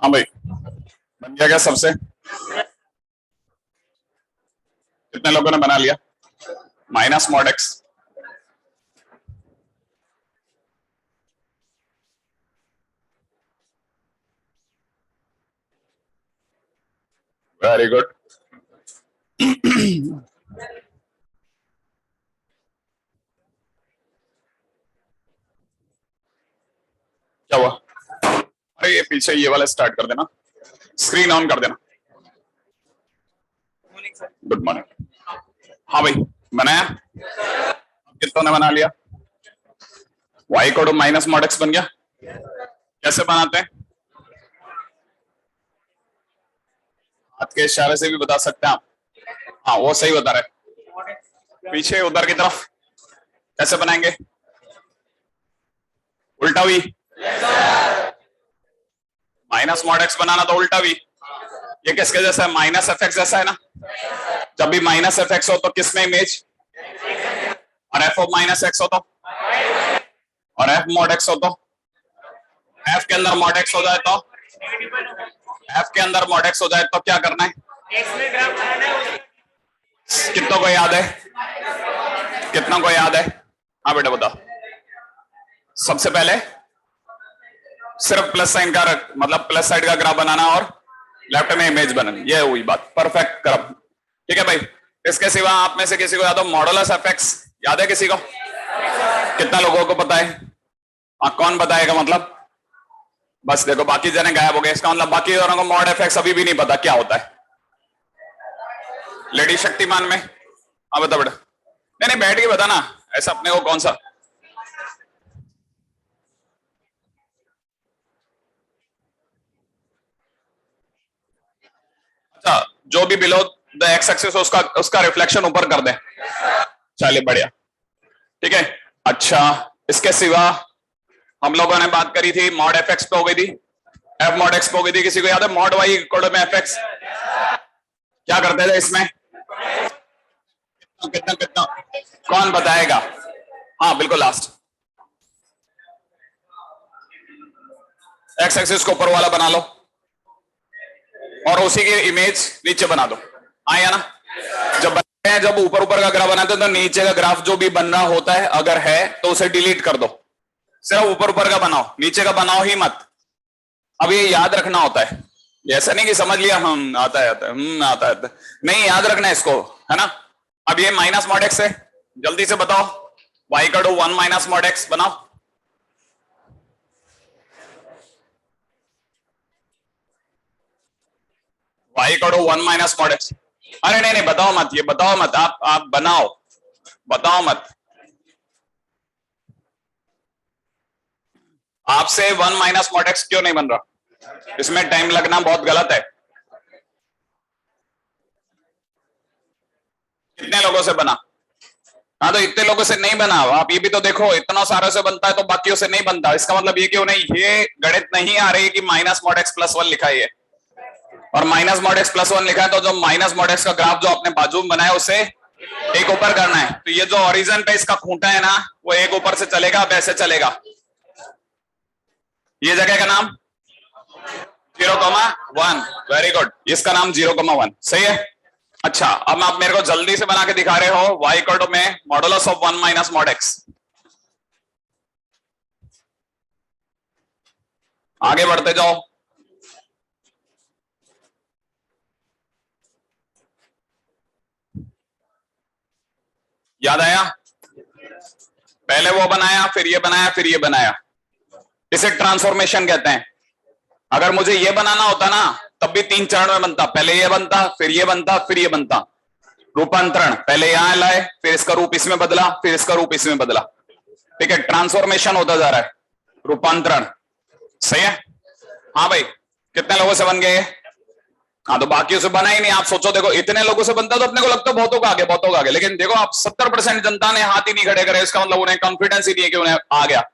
हाँ भाई, बन गया क्या सबसे? कितने लोगों ने बना लिया? Minus mod x. Very good. क्या हुआ? अरे ये पीछे ये वाला स्टार्ट कर देना, स्क्रीन ऑन कर देना। Good morning. हाँ भाई, बनाया? कितनों ने बना लिया? वाई कोड माइनस मॉड एक्स बन गया। कैसे बनाते हैं? हाथ के इशारे से भी बता सकते हैं आप। हाँ वो सही बता रहे। पीछे उधर की तरफ कैसे बनाएंगे? उल्टा वी। माइनस मॉड एक्स बनाना तो उल्टा वी। ये किसके जैसा है? माइनस एफ एक्स जैसा है ना। जब भी माइनस एफ एक्स हो तो किस में इमेज? और एफ ऑफ माइनस एक्स हो तो? और एफ मॉड एक्स हो तो? एफ के अंदर मॉड एक्स हो जाए तो? एफ के अंदर मॉड एक्स हो जाए तो क्या करना है? कितनों को याद है? कितनों को याद है? हाँ बेटा बताओ। सबसे पहले सिर्फ प्लस साइन का मतलब प्लस साइड का ग्राफ बनाना और लेफ्ट में इमेज बनानी, ये हुई बात। Perfect graph. ठीक है भाई। इसके सिवा आप में से किसी को याद हो मॉडुलस एफ एक्स? याद है किसी को? कितना लोगों को पता है? कौन बताएगा? मतलब बस देखो बाकी जने गायब हो गए, इसका मतलब बाकी दोनों को मॉड एफ एक्स अभी भी नहीं पता क्या होता है। लेडी शक्तिमान में बता बेटा। नहीं नहीं बैठ के बताना, ऐसा अपने को कौन सा। अच्छा, जो भी बिलो द एक्स एक्सिस उसका रिफ्लेक्शन ऊपर कर दे। चलिए बढ़िया। ठीक है। अच्छा, इसके सिवा हम लोगों ने बात करी थी मॉड एफ एक्स पे हो गई थी, एफ मॉड एक्स पे हो गई थी। किसी को याद है मॉड वाई इक्वल में एफ एक्स क्या करते थे इसमें? कितना कितना कौन बताएगा? हाँ बिल्कुल लास्ट। एक्स एक्सिस को ऊपर वाला बना लो और उसी की इमेज नीचे बना दो। आया ना? जब ऊपर ऊपर का ग्राफ बनाते हैं तो नीचे का ग्राफ जो भी बन रहा होता है अगर है तो उसे डिलीट कर दो। सिर्फ ऊपर ऊपर का बनाओ, नीचे का बनाओ ही मत। अब ये याद रखना होता है, ऐसा नहीं कि समझ लिया हम आता है आता है नहीं, याद रखना है इसको, है ना। अब ये माइनस मॉड एक्स है, जल्दी से बताओ। वाई का 1 माइनस मॉड एक्स बनाओ। वाई का 1 माइनस मॉड एक्स। अरे नहीं नहीं बताओ मत, ये बताओ मत, आप बनाओ, बताओ मत। आपसे 1 माइनस मॉड एक्स क्यों नहीं बन रहा? इसमें टाइम लगना बहुत गलत है। कितने लोगों से बना? हाँ तो इतने लोगों से नहीं बना। आप ये भी तो देखो, इतना सारे से बनता है तो बाकियों से नहीं बनता। इसका मतलब ये क्यों नहीं? ये गणित नहीं आ रही कि माइनस मॉड एक्स प्लस 1 लिखा है और माइनस मॉड एक्स प्लस 1 लिखा है तो जो माइनस मॉड एक्स का ग्राफ जो आपने बाजू में बनाया उसे एक ऊपर करना है। तो ये जो ओरिजिन पे इसका खूंटा है ना वो एक ऊपर से चलेगा, वैसे चलेगा। ये जगह का नाम 0,1। वेरी गुड, इसका नाम 0,1 सही है। अच्छा, अब आप मेरे को जल्दी से बना के दिखा रहे हो y इक्वल में modulus of 1 minus mod x. आगे बढ़ते जाओ। याद आया? पहले वो बनाया, फिर ये बनाया, फिर ये बनाया। इसे ट्रांसफॉर्मेशन कहते हैं। अगर मुझे ये बनाना होता ना तब भी 3 चरण में बनता। पहले ये बनता, फिर ये बनता, फिर ये बनता। रूपांतरण, पहले यहां लाए, फिर इसका रूप इसमें बदला, फिर इसका रूप इसमें बदला। ठीक है, ट्रांसफॉर्मेशन होता जा रहा है, रूपांतरण। सही है। हाँ भाई, कितने लोगों से बन गए? हाँ तो बाकियों से बना ही नहीं। आप सोचो, देखो इतने लोगों से बनता तो अपने को लगता बहुतों का आगे, बहुतों का आगे। लेकिन देखो आप 70% जनता ने हाथ ही नहीं खड़े करे, इसका मतलब उन्हें कॉन्फिडेंस ही नहीं है कि उन्हें आ गया।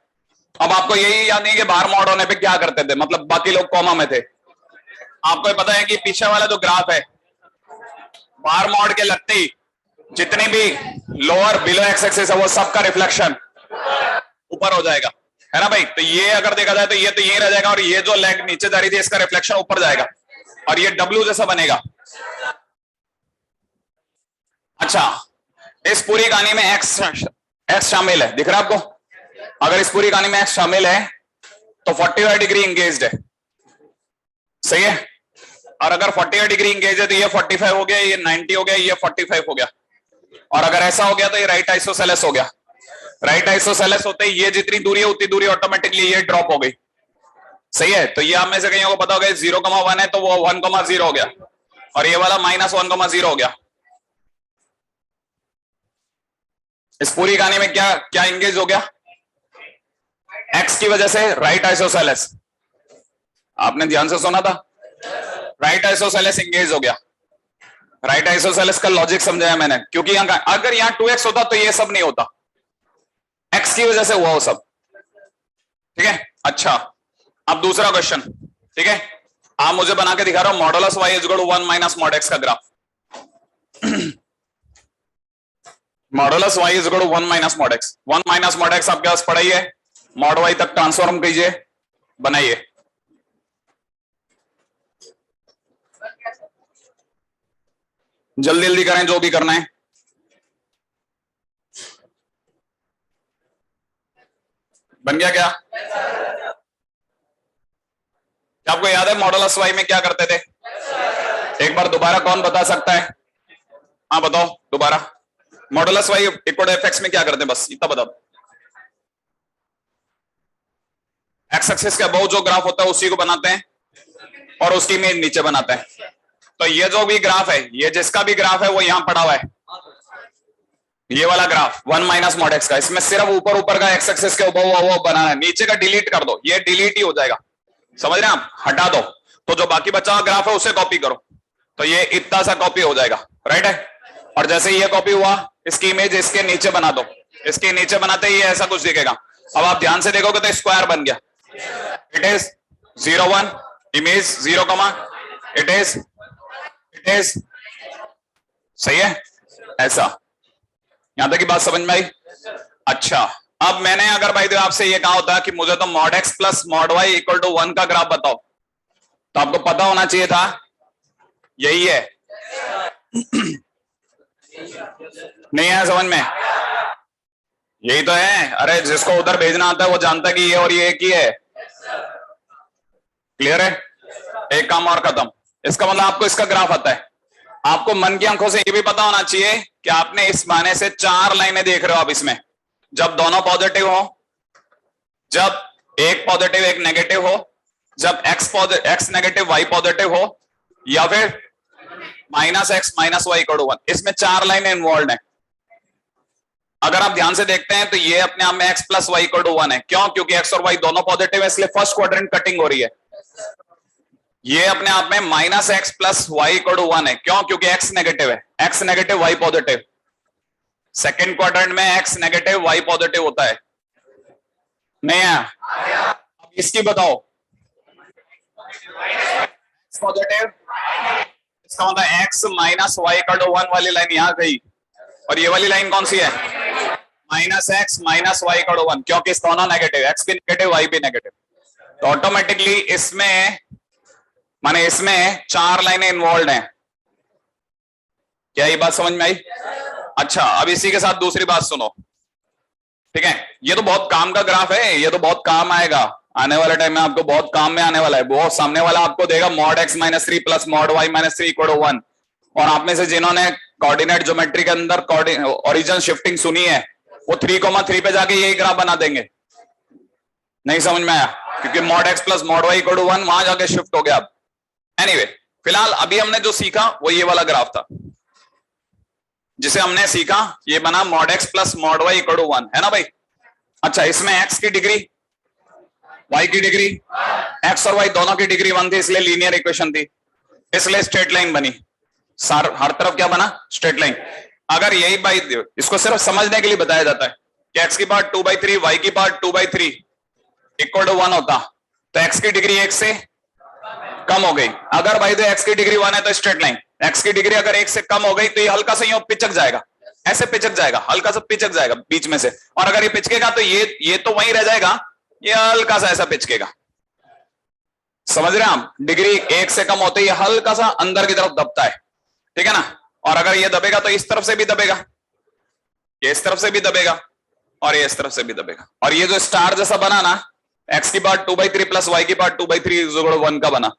अब आपको यही याद नहीं कि बाहर मॉड होने पे क्या करते थे, मतलब बाकी लोग कॉमा में थे। आपको पता है कि पीछे वाला जो ग्राफ है बाहर मॉड के लगते ही जितने भी लोअर बिलो एक्स एक्सिस है वो सबका रिफ्लेक्शन ऊपर हो जाएगा। है ना भाई। तो ये अगर देखा जाए तो ये तो यही रह जाएगा, और ये जो लेग नीचे जा रही थी इसका रिफ्लेक्शन ऊपर जाएगा, और ये डब्ल्यू जैसा बनेगा। अच्छा, इस पूरी कहानी में एक्स शामिल है, दिख रहा है आपको? अगर इस पूरी कहानी में एक्स शामिल है तो 45 डिग्री इंगेज्ड है, सही है। और अगर 45 डिग्री इंगेज है तो ये 45 हो गया, ये 90 हो गया, ये 45 हो गया। और अगर ऐसा हो गया तो ये राइट आइसोसेलेस हो गया। राइट आइसोसेलेस होते ही ये जितनी दूरी है उतनी दूरी ऑटोमेटिकली ये ड्रॉप हो गई, सही है। तो ये आप में से कहीं को पता होगा 0,1 है तो वो 1,0 हो गया, और ये वाला -1,0 हो गया। इस पूरी कहानी में क्या क्या इंगेज हो गया? एक्स की वजह से राइट आइसोसेलेस। आपने ध्यान से सुना था? राइट आइसोसेलेस इंगेज हो गया। राइट आइसोसेलेस का लॉजिक समझाया मैंने, क्योंकि अगर यहां 2x होता तो ये सब नहीं होता, x की वजह से हुआ वो सब, ठीक है। अच्छा, अब दूसरा क्वेश्चन, ठीक है। आप मुझे बना के दिखा रहा हूं modulus y is equal to 1 minus mod x का ग्राफ। Modulus y is equal to 1 minus mod x। 1 minus mod x आपके पास पड़ा ही है, मॉड y तक ट्रांसफॉर्म कीजिए, बनाइए। जल्दी जल्दी करें जो भी करना है। बन गया क्या? क्या आपको याद है मॉडुलस y में क्या करते थे? एक बार दोबारा कौन बता सकता है? हाँ बताओ दोबारा। Modulus y equal F x में क्या करते हैं, बस इतना बताओ। एक्स एक्सिस के अबव जो ग्राफ होता है उसी को बनाते हैं, और उसकी इमेज नीचे बनाते हैं। तो ये जो भी ग्राफ है, ये जिसका भी ग्राफ है वो यहां पड़ा हुआ है, ये वाला ग्राफ 1 माइनस मॉड एक्स का। इसमें सिर्फ ऊपर ऊपर का एक्स एक्सिस के ऊपर वो बनाना है, नीचे का डिलीट कर दो, ये डिलीट ही हो जाएगा, समझ रहे हैं आप? हटा दो, तो जो बाकी बचा हुआ ग्राफ है उसे कॉपी करो, तो ये इतना सा कॉपी हो जाएगा, राइट है। और जैसे ये कॉपी हुआ, इसकी इमेज इसके नीचे बना दो, इसके नीचे बनाते ही ऐसा कुछ दिखेगा। अब आप ध्यान से देखोगे तो स्क्वायर बन गया, it is 0,1 image 0, it is सही है ऐसा। यहां तक की बात समझ में आई? अच्छा, अब मैंने अगर भाई आपसे ये कहा होता कि मुझे तो mod x plus mod y equal to 1 का ग्राफ बताओ, तो आपको पता होना चाहिए था यही है। नहीं है समझ में? यही तो है। अरे जिसको उधर भेजना आता है वो जानता कि ये और ये एक ही है, क्लियर है? एक काम और खत्म। इसका मतलब आपको इसका ग्राफ आता है। आपको मन की आंखों से ये भी पता होना चाहिए कि आपने इस माने से 4 लाइनें देख रहे हो आप इसमें, जब दोनों पॉजिटिव हो, जब एक पॉजिटिव एक नेगेटिव हो, जब एक्स नेगेटिव वाई पॉजिटिव हो, या फिर -x minus y equal to 1। इसमें 4 लाइनें इन्वॉल्व हैं। अगर आप ध्यान से देखते हैं तो ये अपने आप में x plus y equal to 1 है। क्यों? क्योंकि x और y दोनों पॉजिटिव है, इसलिए फर्स्ट क्वाड्रेंट कटिंग हो रही है। ये अपने आप में -x plus y equal to 1 है। क्यों? क्योंकि x नेगेटिव है, x negative y positive. Second quadrant में x नेगेटिव y पॉजिटिव होता है, नहीं है? अब इसकी बताओ, पॉजिटिव, इसका मतलब x minus y equal to 1 वाली लाइन यहां गई, और ये वाली लाइन कौन सी है? -x minus y equal to 1, क्योंकि दोनों नेगेटिव, x भी नेगेटिव y भी नेगेटिव। तो ऑटोमेटिकली इसमें माने इसमें 4 लाइनें इन्वॉल्व हैं। क्या ये बात समझ में आई? अच्छा, अब इसी के साथ दूसरी बात सुनो, ठीक है। ये तो बहुत काम का ग्राफ है, ये तो बहुत काम आएगा आने वाले टाइम में, आपको बहुत काम में आने वाला है। वो सामने वाला आपको देगा mod x minus 3 plus mod y minus 3 equal to 1। और आप में से जिन्होंने कोऑर्डिनेट ज्योमेट्री के अंदर ओरिजिन शिफ्टिंग सुनी है, वो 3,3 पे जाके यही ग्राफ बना देंगे। नहीं समझ में आया? क्योंकि mod x plus mod y equal to 1 वहां जाके शिफ्ट हो गया। अब एनीवे, फिलहाल अभी हमने जो सीखा वो ये वाला ग्राफ था, जिसे हमने सीखा ये बना mod x plus mod y equal to 1, है ना भाई? अच्छा, इसमें x की डिग्री, y की डिग्री, x और y दोनों की डिग्री 1 थी, इसलिए लीनियर इक्वेशन थी, इसलिए स्ट्रेट लाइन बनी। हर तरफ क्या बना? Straight line. अगर यही भाई, इसको सिर्फ समझने के लिए बताया जाता है कि x की पावर 2/3 y की पावर 2/3 इक्वल टू 1 होता, तो x की डिग्री 1 से कम हो गई। अगर भाई तो x की डिग्री 1 है तो स्ट्रेट लाइन, x की डिग्री अगर 1 से कम हो गई तो ये हल्का सा यूं पिचक जाएगा, ऐसे पिचक जाएगा, हल्का सा पिचक जाएगा बीच में से। और अगर ये पिचकेगा तो ये तो वहीं रह जाएगा, ये हल्का सा ऐसा पिचकेगा, समझ रहे हैं आप? डिग्री 1 से कम होते ही हल्का सा अंदर की तरफ दबता है, ठीक है ना? और अगर ये दबेगा तो इस तरफ से भी दबेगा, ये इस तरफ से भी दबेगा, और ये इस तरफ से भी दबेगा। और ये जो स्टार जैसा बना ना, x की पावर 2/3 प्लस y की पावर 2/3 = 1 का बना,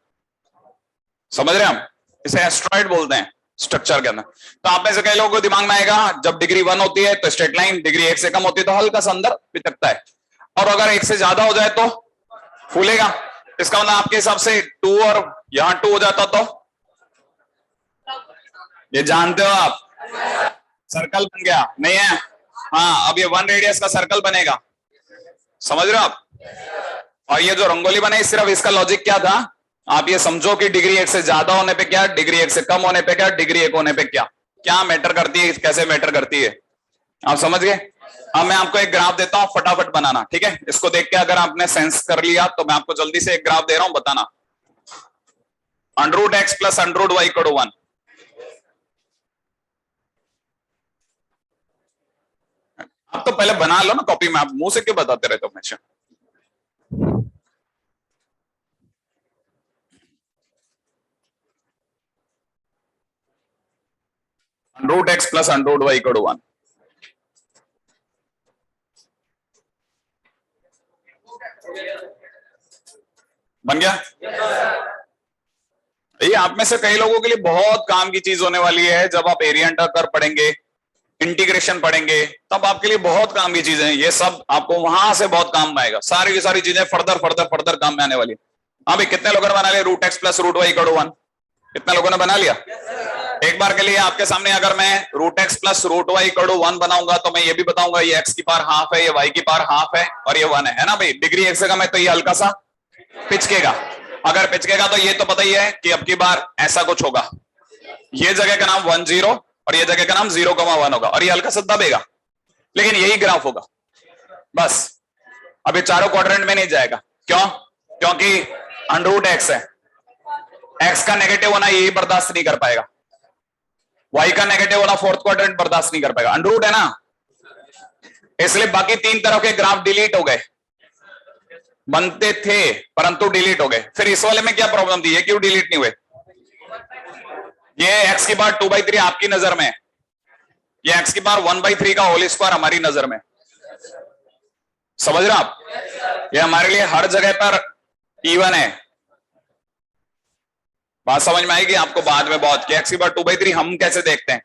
समझ रहे हैं हम? इसे एस्ट्रॉइड बोलते हैं स्ट्रक्चर के अंदर। तो आप में से कई लोगों को दिमाग में आएगा, जब डिग्री 1 होती है तो स्ट्रेट लाइन, डिग्री 1 से कम होती है तो हल्का सा अंदर पिचकता है, और अगर 1 से ज्यादा हो जाए तो फूलेगा। इसका मतलब आपके हिसाब से 2 और यहां 2 हो जाता तो ये जानते हो आप, सर्कल बन गया, नहीं है? हाँ, अब ये 1 रेडियस का सर्कल बनेगा, समझ रहे हो आप? और ये जो रंगोली बने, सिर्फ इसका लॉजिक क्या था, आप ये समझो कि डिग्री 1 से ज्यादा होने पे क्या, डिग्री 1 से कम होने पे क्या, डिग्री 1 होने पे क्या, क्या मैटर करती है, कैसे मैटर करती है, आप समझ गए? अब मैं आपको एक ग्राफ देता हूं, फटाफट बनाना, ठीक है? इसको देख के अगर आपने सेंस कर लिया तो मैं आपको जल्दी से एक ग्राफ दे रहा हूं, बताना। √x + √y = 1। आप तो पहले बना लो ना कॉपी में, आप मुंह से क्यों बताते रहते हो हमेशा? √x + √y = 1। बन गया? ये आप में से कई लोगों के लिए बहुत काम की चीज होने वाली है, जब आप एरिया अंडर कर्व पढ़ेंगे, इंटीग्रेशन पढ़ेंगे, तब आपके लिए बहुत काम की चीजें हैं। ये सब आपको वहां से बहुत काम में आएगा, सारी की सारी चीजें फर्दर फर्दर फर्दर काम में आने वाली है। हाँ भाई, कितने लोगों ने बना लिया √x + √y = 1? कितने लोगों ने बना लिया? एक बार के लिए आपके सामने अगर मैं √x + √y = 1 बनाऊंगा तो मैं ये भी बताऊंगा ये x की पावर ½ है, ये y की पावर ½ है, और ये 1 है ना भाई? डिग्री 1 से कम है तो ये हल्का सा पिचकेगा। अगर पिचकेगा तो ये तो पता ही है कि अब की बार ऐसा कुछ होगा, ये जगह का नाम 1 0 और ये जगह का नाम 0,1 होगा, और ये हल्का सा दबेगा, लेकिन यही ग्राफ होगा बस। अब ये चारों क्वाड्रेंट में नहीं जाएगा, क्यों? क्योंकि √x है, x का नेगेटिव होना यही बर्दाश्त नहीं कर पाएगा, y का नेगेटिव होना 4th क्वाड्रेंट बर्दाश्त नहीं कर पाएगा, √ है ना, इसलिए बाकी 3 तरह के ग्राफ डिलीट हो गए, बनते थे परंतु डिलीट हो गए। फिर इस वाले में क्या प्रॉब्लम थी, ये क्यों डिलीट नहीं हुए? ये x की पावर 2/3 आपकी नजर में, ये x की पावर 1/3 का होल स्क्वायर हमारी नजर में, समझ रहे हो आप? ये हमारे लिए हर जगह पर इवन है। बात समझ में आएगी आपको बाद में बहुत, कि x की पावर 2/3 हम कैसे देखते हैं,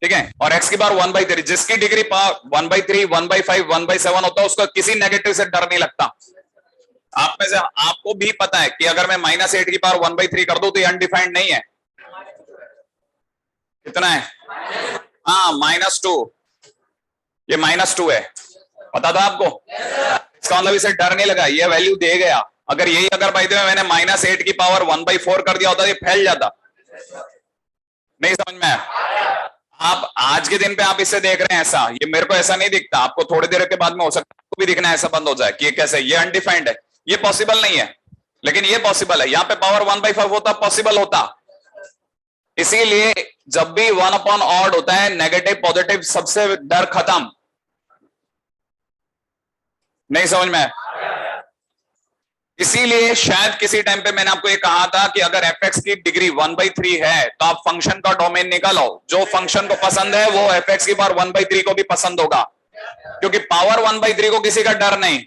ठीक है? और x की पावर 1/3, जिसकी डिग्री पावर 1/3, 1/5, 1/7 होता है, उसको किसी नेगेटिव से डर नहीं लगता। आप में से आपको भी पता है कि अगर मैं -8 की पावर 1/3 कर दूं तो ये अनडिफाइंड नहीं है, कितना है? हाँ, -2, ये -2 है, पता था आपको? इसका मतलब इसे डर नहीं लगा, ये वैल्यू दे गया। अगर यही अगर भाई मैंने -8 की पावर 1/4 कर दिया होता, ये फैल जाता, नहीं समझ में आया? आप आज के दिन पे आप इसे देख रहे हैं ऐसा, ये मेरे को ऐसा नहीं दिखता, आपको थोड़ी देर के बाद में हो सकता है आपको भी दिखना ऐसा बंद हो जाए कि ये कैसे, ये अनडिफाइंड है, ये पॉसिबल नहीं है, लेकिन ये पॉसिबल है। यहाँ पे पावर 1/5 होता, पॉसिबल होता। इसीलिए जब भी 1/odd होता है, नेगेटिव पॉजिटिव सबसे डर खत्म, नहीं समझ में? इसीलिए शायद किसी टाइम पे मैंने आपको ये कहा था कि अगर fx की डिग्री 1/3 है तो आप फंक्शन का डोमेन निकालो, जो फंक्शन को पसंद है वो fx की पावर 1/3 को भी पसंद होगा, क्योंकि पावर 1/3 को किसी का डर नहीं,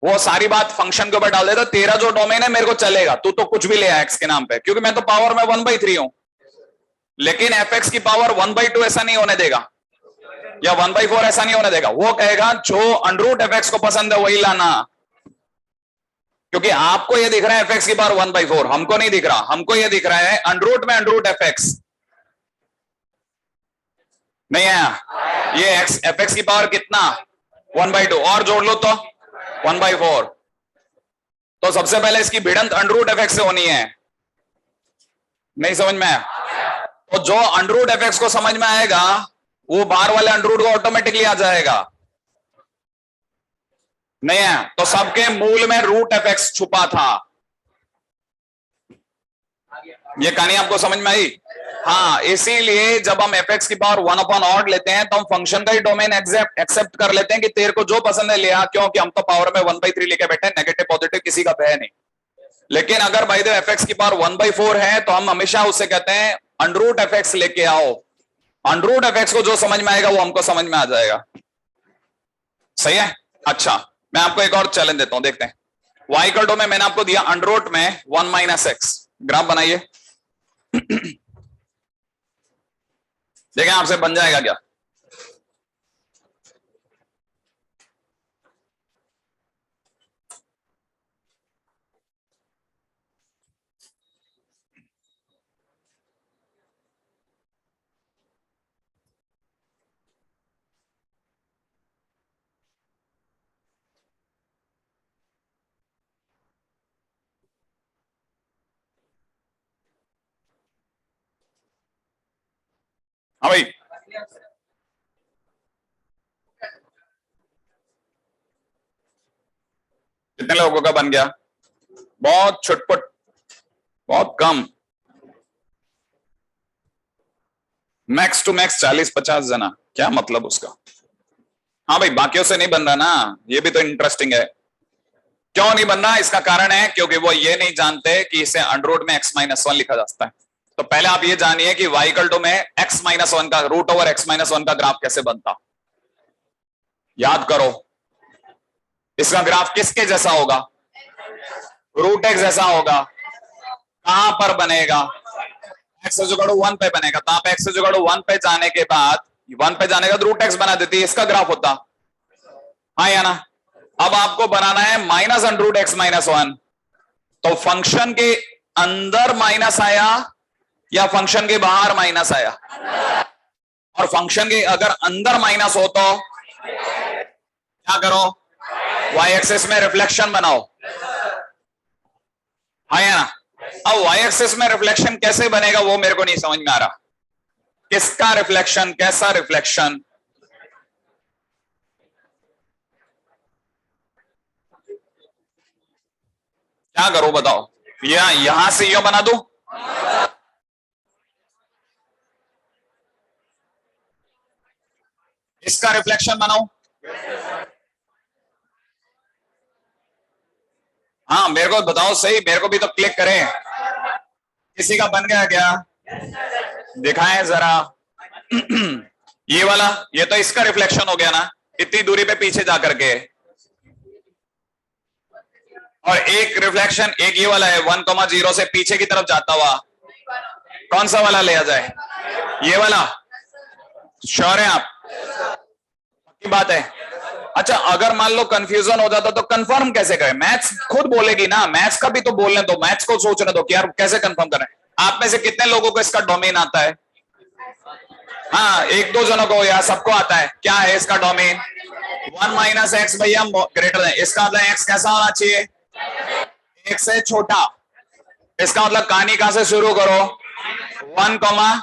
वो सारी बात फंक्शन के ऊपर डाल देता, तेरा जो डोमेन है मेरे को चलेगा, तू तो कुछ भी ले आ x के नाम पे, क्योंकि मैं तो पावर में 1/3 हूं। लेकिन fx की पावर 1/2 ऐसा नहीं होने देगा, या 1/4 ऐसा नहीं होने देगा, वो कहेगा जो √fx को पसंद है वही लाना, क्योंकि आपको ये दिख रहा है fx की पावर 1/4, हमको नहीं दिख रहा, हमको ये दिख रहा है √ में √fx नहीं है, ये fx की पावर कितना 1/2, और जोड़ लो तो 1/4, तो सबसे पहले इसकी भिड़ंत √fx से होनी है, नहीं समझ में? तो जो √fx को समझ में आएगा वो बाहर वाले √ को ऑटोमेटिकली आ जाएगा, नहीं है? तो सबके मूल में √fx छुपा था। ये कहानी आपको समझ में आई? हाँ, इसीलिए जब हम एफ एक्स की पावर 1/ऑड लेते हैं तो हम फंक्शन का ही डोमेन एक्सेप्ट कर लेते हैं कि तेरे को जो पसंद है लिया, क्योंकि हम तो पावर में 1/3 लेके बैठे हैं, नेगेटिव पॉजिटिव किसी का भय नहीं। लेकिन अगर बाय द एफ एक्स की पावर 1/4 है तो हम हमेशा उससे कहते हैं अंडर एफ एक्स लेके आओ। अंडर एफ एक्स को जो समझ में आएगा वो हमको समझ में आ जाएगा। सही है। अच्छा, मैं आपको एक और चैलेंज देता हूं, देखते हैं। y इक्वल टू में मैंने आपको दिया अंडर में 1 - x, ग्राफ बनाइए। देखें आपसे बन जाएगा क्या। हाँ भाई, कितने लोगों का बन गया? बहुत छुटपुट, बहुत कम। मैक्स टू मैक्स 40-50 जना, क्या मतलब उसका। हाँ भाई, बाकियों से नहीं बन रहा ना, ये भी तो इंटरेस्टिंग है। क्यों नहीं बन रहा? इसका कारण है क्योंकि वो ये नहीं जानते कि इसे अंडर में x-1 लिखा जा सकता है। तो पहले आप ये जानिए कि y इक्वल टू में x-1 का √x-1 का ग्राफ कैसे बनता। याद करो, इसका ग्राफ किसके जैसा होगा? √x जैसा होगा। कहां पर बनेगा? x = 1 पे बनेगा। तो आप x = 1 पे जाने के बाद 1 पे जाने का √x बना देती है, इसका ग्राफ होता। हाँ या ना? अब आपको बनाना है -√x-1। तो फंक्शन के अंदर माइनस आया या फंक्शन के बाहर माइनस आया? और फंक्शन के अगर अंदर माइनस हो तो क्या करो? y एक्सिस में रिफ्लेक्शन बनाओ। हाँ या ना? अब y एक्सिस में रिफ्लेक्शन कैसे बनेगा वो मेरे को नहीं समझ में आ रहा। किसका रिफ्लेक्शन? कैसा रिफ्लेक्शन? क्या करो बताओ? यहां से यो बना दो। इसका रिफ्लेक्शन बनाओ। हाँ, मेरे को बताओ सही, मेरे को भी तो क्लिक करें। किसी का बन गया क्या? दिखाएं जरा। ये वाला, ये तो इसका रिफ्लेक्शन हो गया ना, इतनी दूरी पे पीछे जा करके। और एक रिफ्लेक्शन, एक ये वाला है 1,0 से पीछे की तरफ जाता हुआ। कौन सा वाला लिया जाए? ये वाला? श्योर है आप? पक्की बात है? अच्छा, अगर मान लो कंफ्यूजन हो जाता तो कंफर्म कैसे करें? मैथ्स खुद बोलेगी ना, मैथ्स का भी तो बोलने दो, मैथ्स को सोचने दो कि यार कैसे कंफर्म करें। आप में से कितने लोगों को इसका डोमेन आता है? हाँ, 1-2 जनों को या सबको आता है। क्या है इसका डोमेन? 1 - x भैया ग्रेटर है। इसका मतलब x कैसा होना चाहिए? 1 से छोटा। इसका मतलब कहानी कहां से शुरू करो? 1,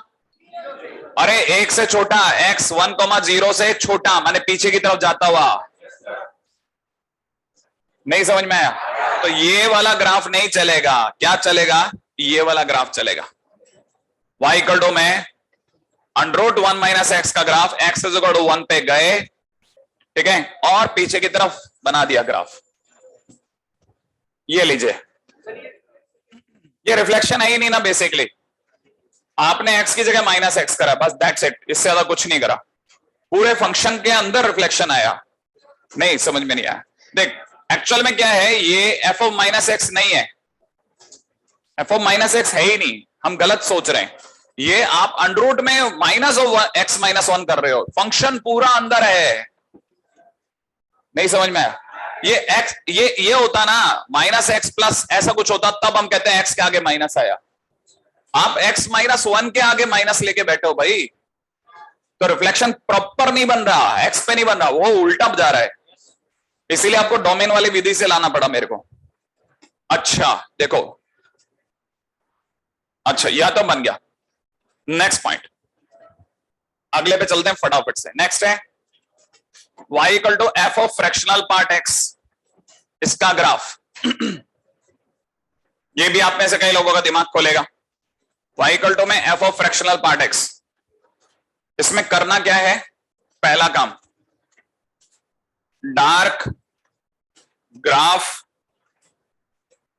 अरे 1 से छोटा, x 1,0 से छोटा माने पीछे की तरफ जाता हुआ। नहीं समझ में आया? तो ये वाला ग्राफ नहीं चलेगा। क्या चलेगा? ये वाला ग्राफ चलेगा। y इक्वल टू में √1 - x का ग्राफ, x = 1 पे गए, ठीक है, और पीछे की तरफ बना दिया ग्राफ। ये लीजिए, ये रिफ्लेक्शन है ही नहीं ना बेसिकली। आपने x की जगह -x करा, बस दैट्स इट, इससे ज्यादा कुछ नहीं करा। पूरे फंक्शन के अंदर रिफ्लेक्शन आया। नहीं समझ में नहीं आया। देख, एक्चुअल में क्या है, ये f(-x) नहीं है। f(-x) है ही नहीं, हम गलत सोच रहे हैं। ये आप अंडर में -(x-1) कर रहे हो। फंक्शन पूरा अंदर है। नहीं समझ में आया? ये x, ये होता ना -x प्लस ऐसा कुछ होता, तब हम कहते हैं x के आगे माइनस आया। आप x-1 के आगे माइनस लेके बैठे हो भाई, तो रिफ्लेक्शन प्रॉपर नहीं बन रहा, x पे नहीं बन रहा, वो उल्टा जा रहा है। इसीलिए आपको डोमेन वाली विधि से लाना पड़ा मेरे को। अच्छा देखो, अच्छा यह तो बन गया। नेक्स्ट पॉइंट, अगले पे चलते हैं फटाफट से। नेक्स्ट है y equal to f of fractional part x, इसका ग्राफ। ये भी आप में से कई लोगों का दिमाग खोलेगा। y इक्वल टू में f of fractional part x। इसमें करना क्या है, पहला काम, dark graph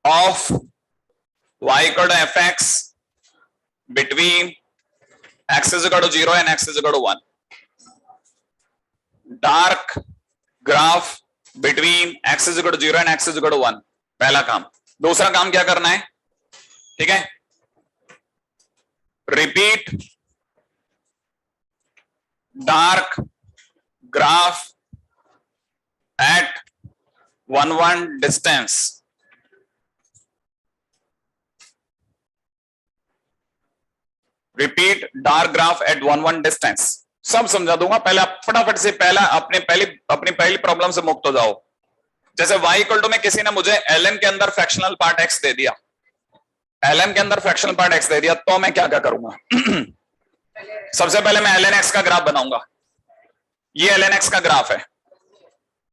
of y equal to f x between x is equal to 0 and x is equal to 1। Dark graph between x is equal to 0 and x is equal to 1, पहला काम। दूसरा काम क्या करना है, ठीक है, repeat dark graph at 1 1 distance. Repeat dark graph at 1 1 distance. सब समझा दूंगा, पहले आप फटाफट से पहला अपनी पहली प्रॉब्लम से मुक्त हो जाओ। जैसे y इक्वल टू में किसी ने मुझे ln के अंदर फ्रैक्शनल पार्ट x दे दिया, ln के अंदर फ्रैक्शनल पार्ट x दे दिया, तो मैं क्या क्या करूंगा सबसे पहले मैं ln x का ग्राफ बनाऊंगा। ये ln x का ग्राफ है।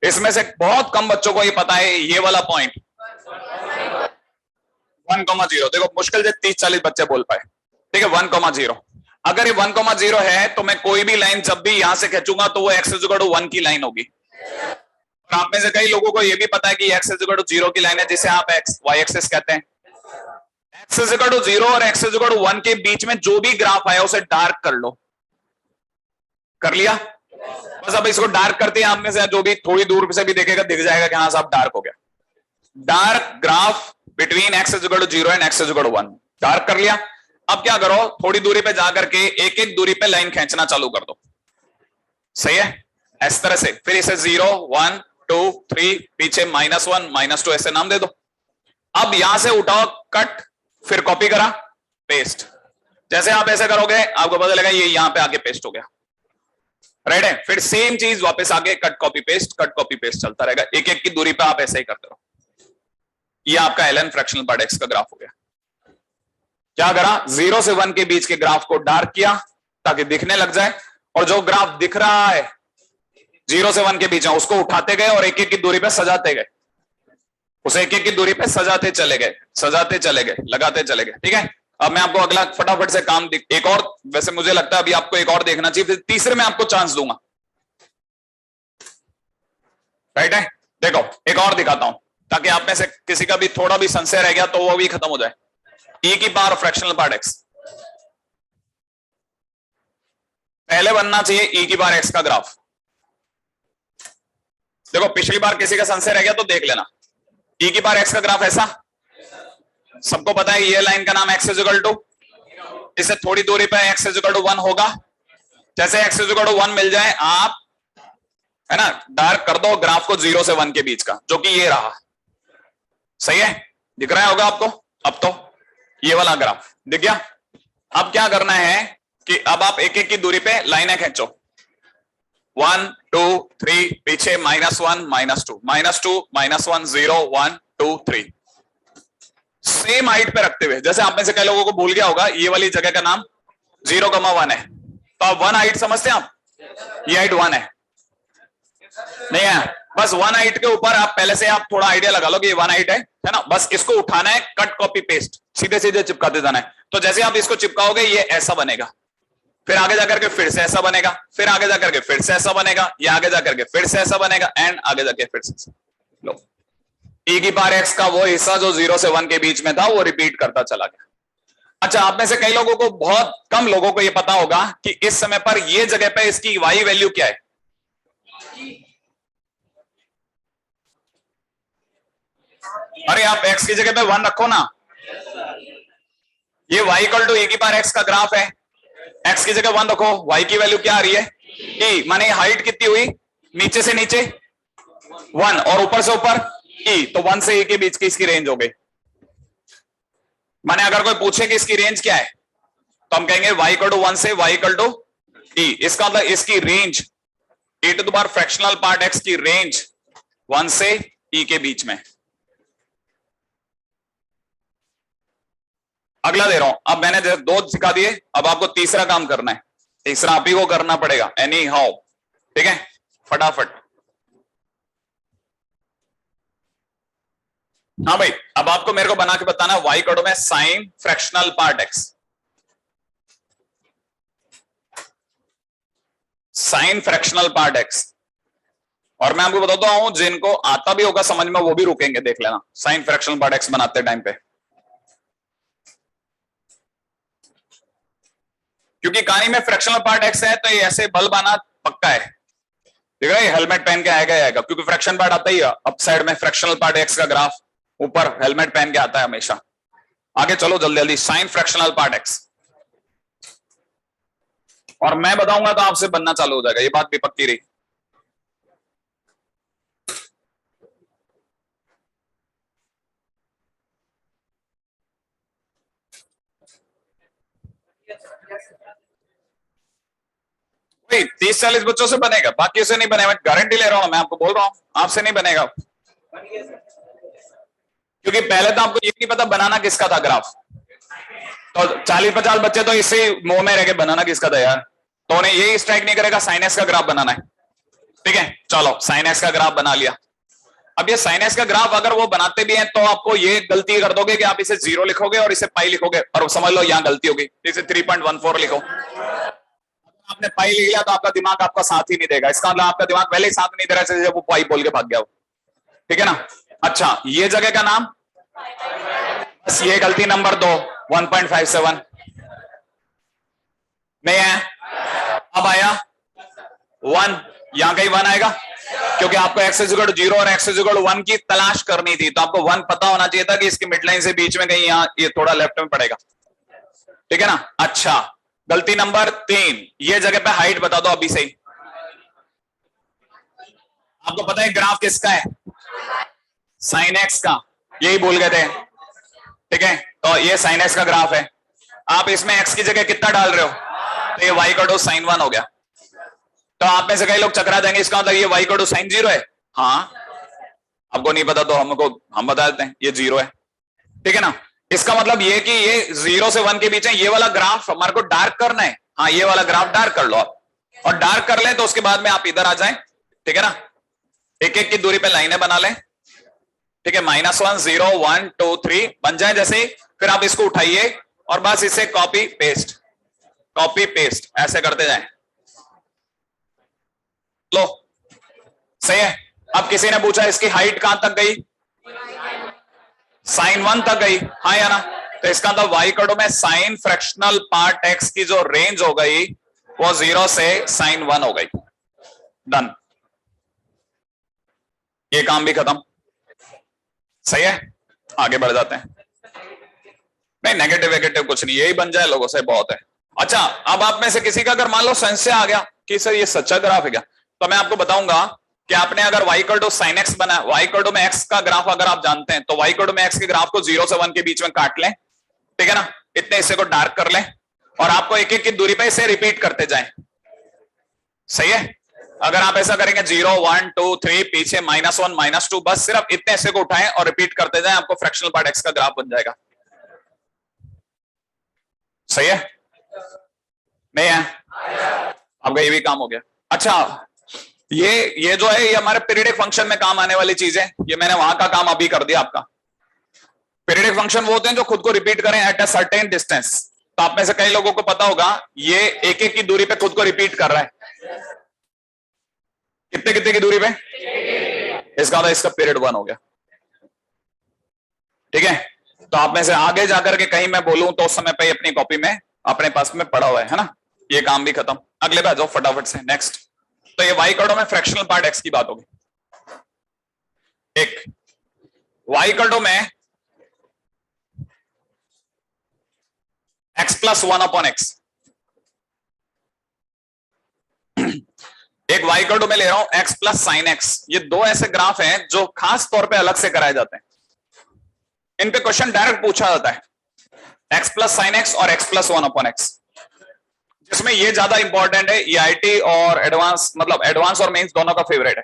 इसमें से बहुत कम बच्चों को ये पता है ये वाला पॉइंट 1,0। देखो मुश्किल से 30-40 बच्चे बोल पाए, ठीक है, 1,0। अगर ये 1,0 है तो मैं कोई भी लाइन जब भी यहां से खींचूंगा तो वो x इज इक्वल टू 1 की लाइन होगी। और आप में से कई लोगों को ये भी पता है कि x इज इक्वल टू 0 की लाइन है, जिसे आप y एक्सिस कहते हैं। x इज इक्वल टू 0 और x इज इक्वल टू 1 के बीच में जो भी ग्राफ आया उसे डार्क कर लो। कर लिया? बस अब इसको डार्क करते हैं। आप में से जो भी थोड़ी दूर से भी देखेगा दिख जाएगा कि हाँ साहब डार्क हो गया। Dark graph between x is equal to 0 and x is equal to 1, dark कर लिया। अब क्या करो, थोड़ी दूरी पे जाकर के एक एक दूरी पे लाइन खींचना चालू कर दो। सही है, इस तरह से। फिर इसे 0 1 2 3 पीछे -1 -2 ऐसे नाम दे दो। अब यहां से उठाओ कट, फिर कॉपी करा पेस्ट। जैसे आप ऐसे करोगे आपको पता लगेगा ये यहां पे आके पेस्ट हो गया। राइट है, फिर सेम चीज वापस आगे कट कॉपी पेस्ट चलता रहेगा। एक एक की दूरी पे आप ऐसे ही करते रहो। ये आपका ln फ्रैक्शनल पार्ट x का ग्राफ हो गया। क्या करा, 0 से 1 के बीच के ग्राफ को डार्क किया ताकि दिखने लग जाए, और जो ग्राफ दिख रहा है 0 से 1 के बीच में उसको उठाते गए और एक एक की दूरी पे सजाते गए। उसे एक एक की दूरी पे सजाते चले गए, लगाते चले गए। ठीक है, अब मैं आपको अगला फटाफट से काम एक और, वैसे मुझे लगता है अभी आपको एक और देखना चाहिए, फिर तीसरे में आपको चांस दूंगा। राइट है, देखो एक और दिखाता हूं ताकि आप में से किसी का भी थोड़ा भी संशय रह गया तो वो भी खत्म हो जाए। e की पावर फ्रैक्शनल पार्ट x, पहले बनना चाहिए e की पावर x का ग्राफ। देखो पिछली बार किसी का संशय रह गया तो देख लेना। e की पावर x का ग्राफ ऐसा, सबको पता है ये लाइन का नाम x इज इक्वल टू, इससे थोड़ी दूरी पे x इज इक्वल टू 1 होगा। जैसे x इज इक्वल टू 1 मिल जाए आप, है ना, डार्क कर दो ग्राफ को 0 से 1 के बीच का, जो कि ये रहा। सही है, दिख रहा होगा आपको। अब तो ये वाला ग्राफ दिख गया। अब क्या करना है कि अब आप एक एक की दूरी पे लाइनें खींचो। 1 2 3 पीछे -1 -2 -2 -1 0 1 2 3, सेम हाइट पे रखते हुए। जैसे आप में से कई लोगों को भूल गया होगा ये वाली जगह का नाम 0,1 है, तो आप 1 हाइट समझते हैं आप, ये हाइट 1 है नहीं है, बस 1 हाइट के ऊपर आप पहले से आप थोड़ा आइडिया लगा लो कि ये 1 हाइट है ना। बस इसको उठाना है, कट कॉपी पेस्ट सीधे सीधे चिपकाते जाना है। तो जैसे आप इसको चिपकाओगे ये ऐसा बनेगा, फिर आगे जाकर के फिर से ऐसा बनेगा, फिर आगे जाकर के फिर से ऐसा बनेगा, ये आगे जाकर के फिर से ऐसा बनेगा, एंड आगे जाके फिर से। लो, e की पावर x का वो हिस्सा जो 0 से 1 के बीच में था वो रिपीट करता चला गया। अच्छा, आप में से कई लोगों को, बहुत कम लोगों को ये पता होगा कि इस समय पर ये जगह पे इसकी y वैल्यू क्या है। अरे आप x की जगह पे 1 रखो ना। ये y इक्वल टू e की पावर x का ग्राफ है, x की जगह 1 रखो, y की वैल्यू क्या आ रही है e, माने हाइट कितनी हुई, नीचे से नीचे 1 और ऊपर से ऊपर e, तो 1 से e के बीच की इसकी रेंज हो गई। माने अगर कोई पूछे कि इसकी रेंज क्या है तो हम कहेंगे y इक्वल टू 1 से y इक्वल टू e। इसका मतलब इसकी range e to the power fractional part x की रेंज 1 से e के बीच में। अगला दे रहा हूं, अब मैंने 2 सिखा दिए, अब आपको तीसरा काम करना है। तीसरा आप ही को करना पड़ेगा एनी हाउ, ठीक है, फटाफट। हाँ भाई, अब आपको मेरे को बना के बताना y इक्वल टू में sine fractional part x। Sine fractional part x. और मैं आपको बताता हूं जिनको आता भी होगा समझ में वो भी रुकेंगे, देख लेना साइन फ्रैक्शनल पार्ट एक्स बनाते टाइम पे, क्योंकि कहानी में फ्रैक्शनल पार्ट एक्स है तो ये ऐसे बल्ब आना पक्का है। ठीक है, हेलमेट पहन के आएगा क्योंकि फ्रैक्शन पार्ट आता ही है अप साइड में, फ्रैक्शनल पार्ट एक्स का ग्राफ ऊपर हेलमेट पहन के आता है हमेशा। आगे चलो जल्दी जल्दी, साइन फ्रैक्शनल पार्ट एक्स, और मैं बताऊंगा तो आपसे बनना चालू हो जाएगा, ये बात भी पक्की रही। भाई 30-40 बच्चों से बनेगा, बाकी से नहीं बनेगा, गारंटी ले रहा हूं मैं, आपको बोल रहा हूं आपसे नहीं बनेगा, क्योंकि पहले तो आपको ये नहीं पता बनाना किसका था ग्राफ। तो 40-50 बच्चे तो इससे मुंह में रह के बनाना किसका था यार, तो उन्हें ये स्ट्राइक नहीं करेगा साइन एक्स का ग्राफ बनाना है। ठीक है, चलो साइन एक्स का ग्राफ बना लिया। अब ये साइन एक्स का ग्राफ अगर वो बनाते भी हैं तो आपको ये गलती कर दोगे कि आप इसे 0 लिखोगे और इसे पाई लिखोगे, और समझ लो यहां गलती होगी, इसे 3.14 लिखो। आपने पाई लिख लिया तो आपका दिमाग आपका साथ ही नहीं देगा, इसका मतलब आपका दिमाग पहले ही साथ नहीं दे रहा है जब वो पाई बोल के भाग गया हो। ठीक है ना। अच्छा, ये जगह का नाम, बस ये गलती नंबर 2, 1.57 नहीं है। अब आया 1, यहां कहीं 1 आएगा क्योंकि आपको x = 0 और x = 1 की तलाश करनी थी, तो आपको 1 पता होना चाहिए था कि इसकी मिडलाइन से बीच में कहीं यहां ये थोड़ा लेफ्ट में पड़ेगा। ठीक है ना। अच्छा, गलती नंबर 3, ये जगह पे हाइट बता दो अभी से ही। आपको पता है ग्राफ किसका है, साइन एक्स का, यही भूल गए थे। ठीक है, तो ये साइन एक्स का ग्राफ है, आप इसमें x की जगह कितना डाल रहे हो, तो ये y = sin 1 हो गया। तो आप में से कई लोग चकरा देंगे, इसका मतलब ये y = sin 0 है। हाँ, आपको नहीं पता तो हम बता देते हैं, ये 0 है। ठीक है ना। इसका मतलब ये कि ये 0 से 1 के बीच है, ये वाला ग्राफ हमारे को डार्क करना है। हाँ, ये वाला ग्राफ डार्क कर लो आप, और डार्क कर ले तो उसके बाद में आप इधर आ जाएं। ठीक है ना, एक एक की दूरी पे लाइनें बना लें। ठीक है, -1 0 1 2 3 बन जाए जैसे ही, फिर आप इसको उठाइए और बस इसे कॉपी पेस्ट ऐसे करते जाएं। लो, सही है। अब किसी ने पूछा इसकी हाइट कहां तक गई, sin 1 तक गई, हाँ या ना। तो इसका मतलब y = में साइन फ्रैक्शनल पार्ट x की जो रेंज हो गई वो 0 से sin 1 हो गई। डन, ये काम भी खत्म। सही है, आगे बढ़ जाते हैं। नहीं, नेगेटिव कुछ नहीं, यही बन जाए लोगों से बहुत है। अच्छा, अब आप में से किसी का अगर मान लो संशय आ गया कि सर ये सच्चा ग्राफ है क्या, तो मैं आपको बताऊंगा कि आपने अगर y = sin x बना, y = में x का ग्राफ अगर आप जानते हैं तो y = में x के ग्राफ को 0 से 1 के बीच में काट लें। ठीक है ना, इतने हिस्से को डार्क कर लें और आपको एक एक की दूरी पे इसे रिपीट करते जाएं। सही है, अगर आप ऐसा करेंगे 0 1 2 3 पीछे -1 -2, बस सिर्फ इतने हिस्से को उठाएं और रिपीट करते जाएं, आपको फ्रैक्शनल पार्ट x का ग्राफ बन जाएगा। सही है, नहीं है, आपका ये भी काम हो गया। अच्छा, ये जो है ये हमारे पीरियडिक फंक्शन में काम आने वाली चीज है, ये मैंने वहां का काम अभी कर दिया आपका। पीरियडिक फंक्शन वो होते हैं जो खुद को रिपीट करें एट अ सर्टेन डिस्टेंस। तो आप में से कई लोगों को पता होगा ये एक एक की दूरी पे खुद को रिपीट कर रहा है। कितने कितने की दूरी पे, इसका मतलब इसका पीरियड 1 हो गया। ठीक है, तो आप में से आगे जाकर के कहीं मैं बोलूं तो उस समय पे अपनी कॉपी में अपने पास में पड़ा हुआ है ना, ये काम भी खत्म। अगले पे आ जाओ फटाफट से, नेक्स्ट। तो ये y = में फ्रैक्शनल पार्ट x की बात होगी। एक y = में x + 1/x, एक y = में ले रहा हूं x + sin x। ये दो ऐसे ग्राफ हैं जो खास तौर पे अलग से कराए जाते हैं, इन पे क्वेश्चन डायरेक्ट पूछा जाता है, x + sin x और x + 1/x, जिसमें ये ज्यादा इंपॉर्टेंट है। ये आईटी और एडवांस, मतलब एडवांस और मेंस दोनों का फेवरेट है।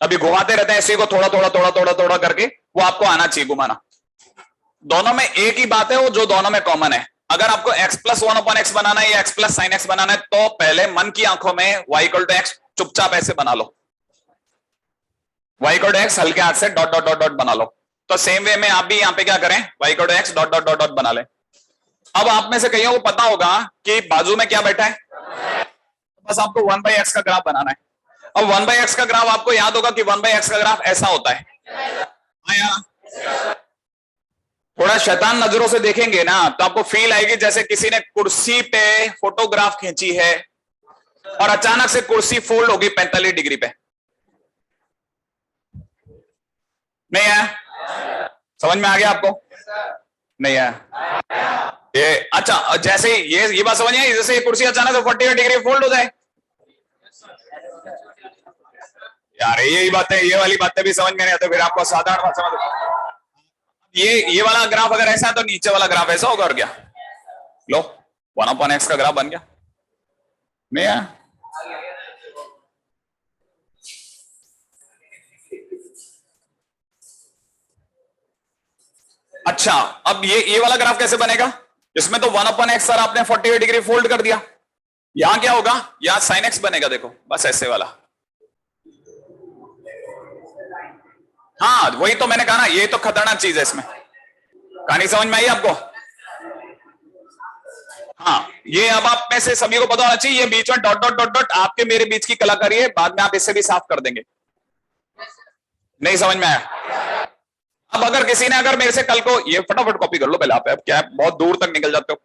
अभी घुमाते रहते हैं इसी को थोड़ा करके, वो आपको आना चाहिए घुमाना। दोनों में एक ही बात है वो जो दोनों में कॉमन है। अगर आपको x + 1/x बनाना है या x + sin x बनाना है तो पहले मन की आंखों में y = x चुपचाप ऐसे बना लो, y = x हल्के हाथ से डॉट डॉट डॉट डॉट बना लो। तो सेम वे में आप भी यहां पे क्या करें, y = x dot dot dot dot बना लें। अब आप में से कईयों को पता होगा कि बाजू में क्या बैठा है, बस आपको 1/x का ग्राफ बनाना है। अब 1/x का ग्राफ आपको याद होगा कि 1/x का ग्राफ ऐसा होता है। थोड़ा शैतान नजरों से देखेंगे ना तो आपको फील आएगी जैसे किसी ने कुर्सी पे फोटोग्राफ खींची है और अचानक से कुर्सी फोल्ड होगी 45 डिग्री पे। नहीं है? समझ में आ गया आपको? नहीं है ये? अच्छा, जैसे ये बात समझ आई, जैसे ये कुर्सी अचानक से 45 डिग्री फोल्ड हो जाए। यार यही बातें, ये वाली बातें भी समझ में नहीं आती, फिर आपको साधारण बात समझ। ये वाला ग्राफ अगर ऐसा है तो नीचे वाला ग्राफ ऐसा होगा और क्या? लो 1/x का ग्राफ बन गया। नहीं है? अच्छा, अब ये वाला ग्राफ कैसे बनेगा? इसमें तो 1/x सर आपने 48 डिग्री फोल्ड कर दिया। यहां क्या होगा? यहां sin x बनेगा। देखो बस ऐसे वाला। हाँ वही तो मैंने कहा ना, ये तो खतरनाक चीज है इसमें। कहानी समझ में आई आपको? हाँ, ये अब आप में से सभी को पता होना चाहिए, ये बीच में डॉट डॉट डॉट डॉट आपके मेरे बीच की कलाकारी है, बाद में आप इससे भी साफ कर देंगे। नहीं समझ में आया? अब अगर किसी ने अगर मेरे से कल को, ये फटाफट कॉपी कर लो पहले आप, क्या है बहुत दूर तक निकल जाते हो।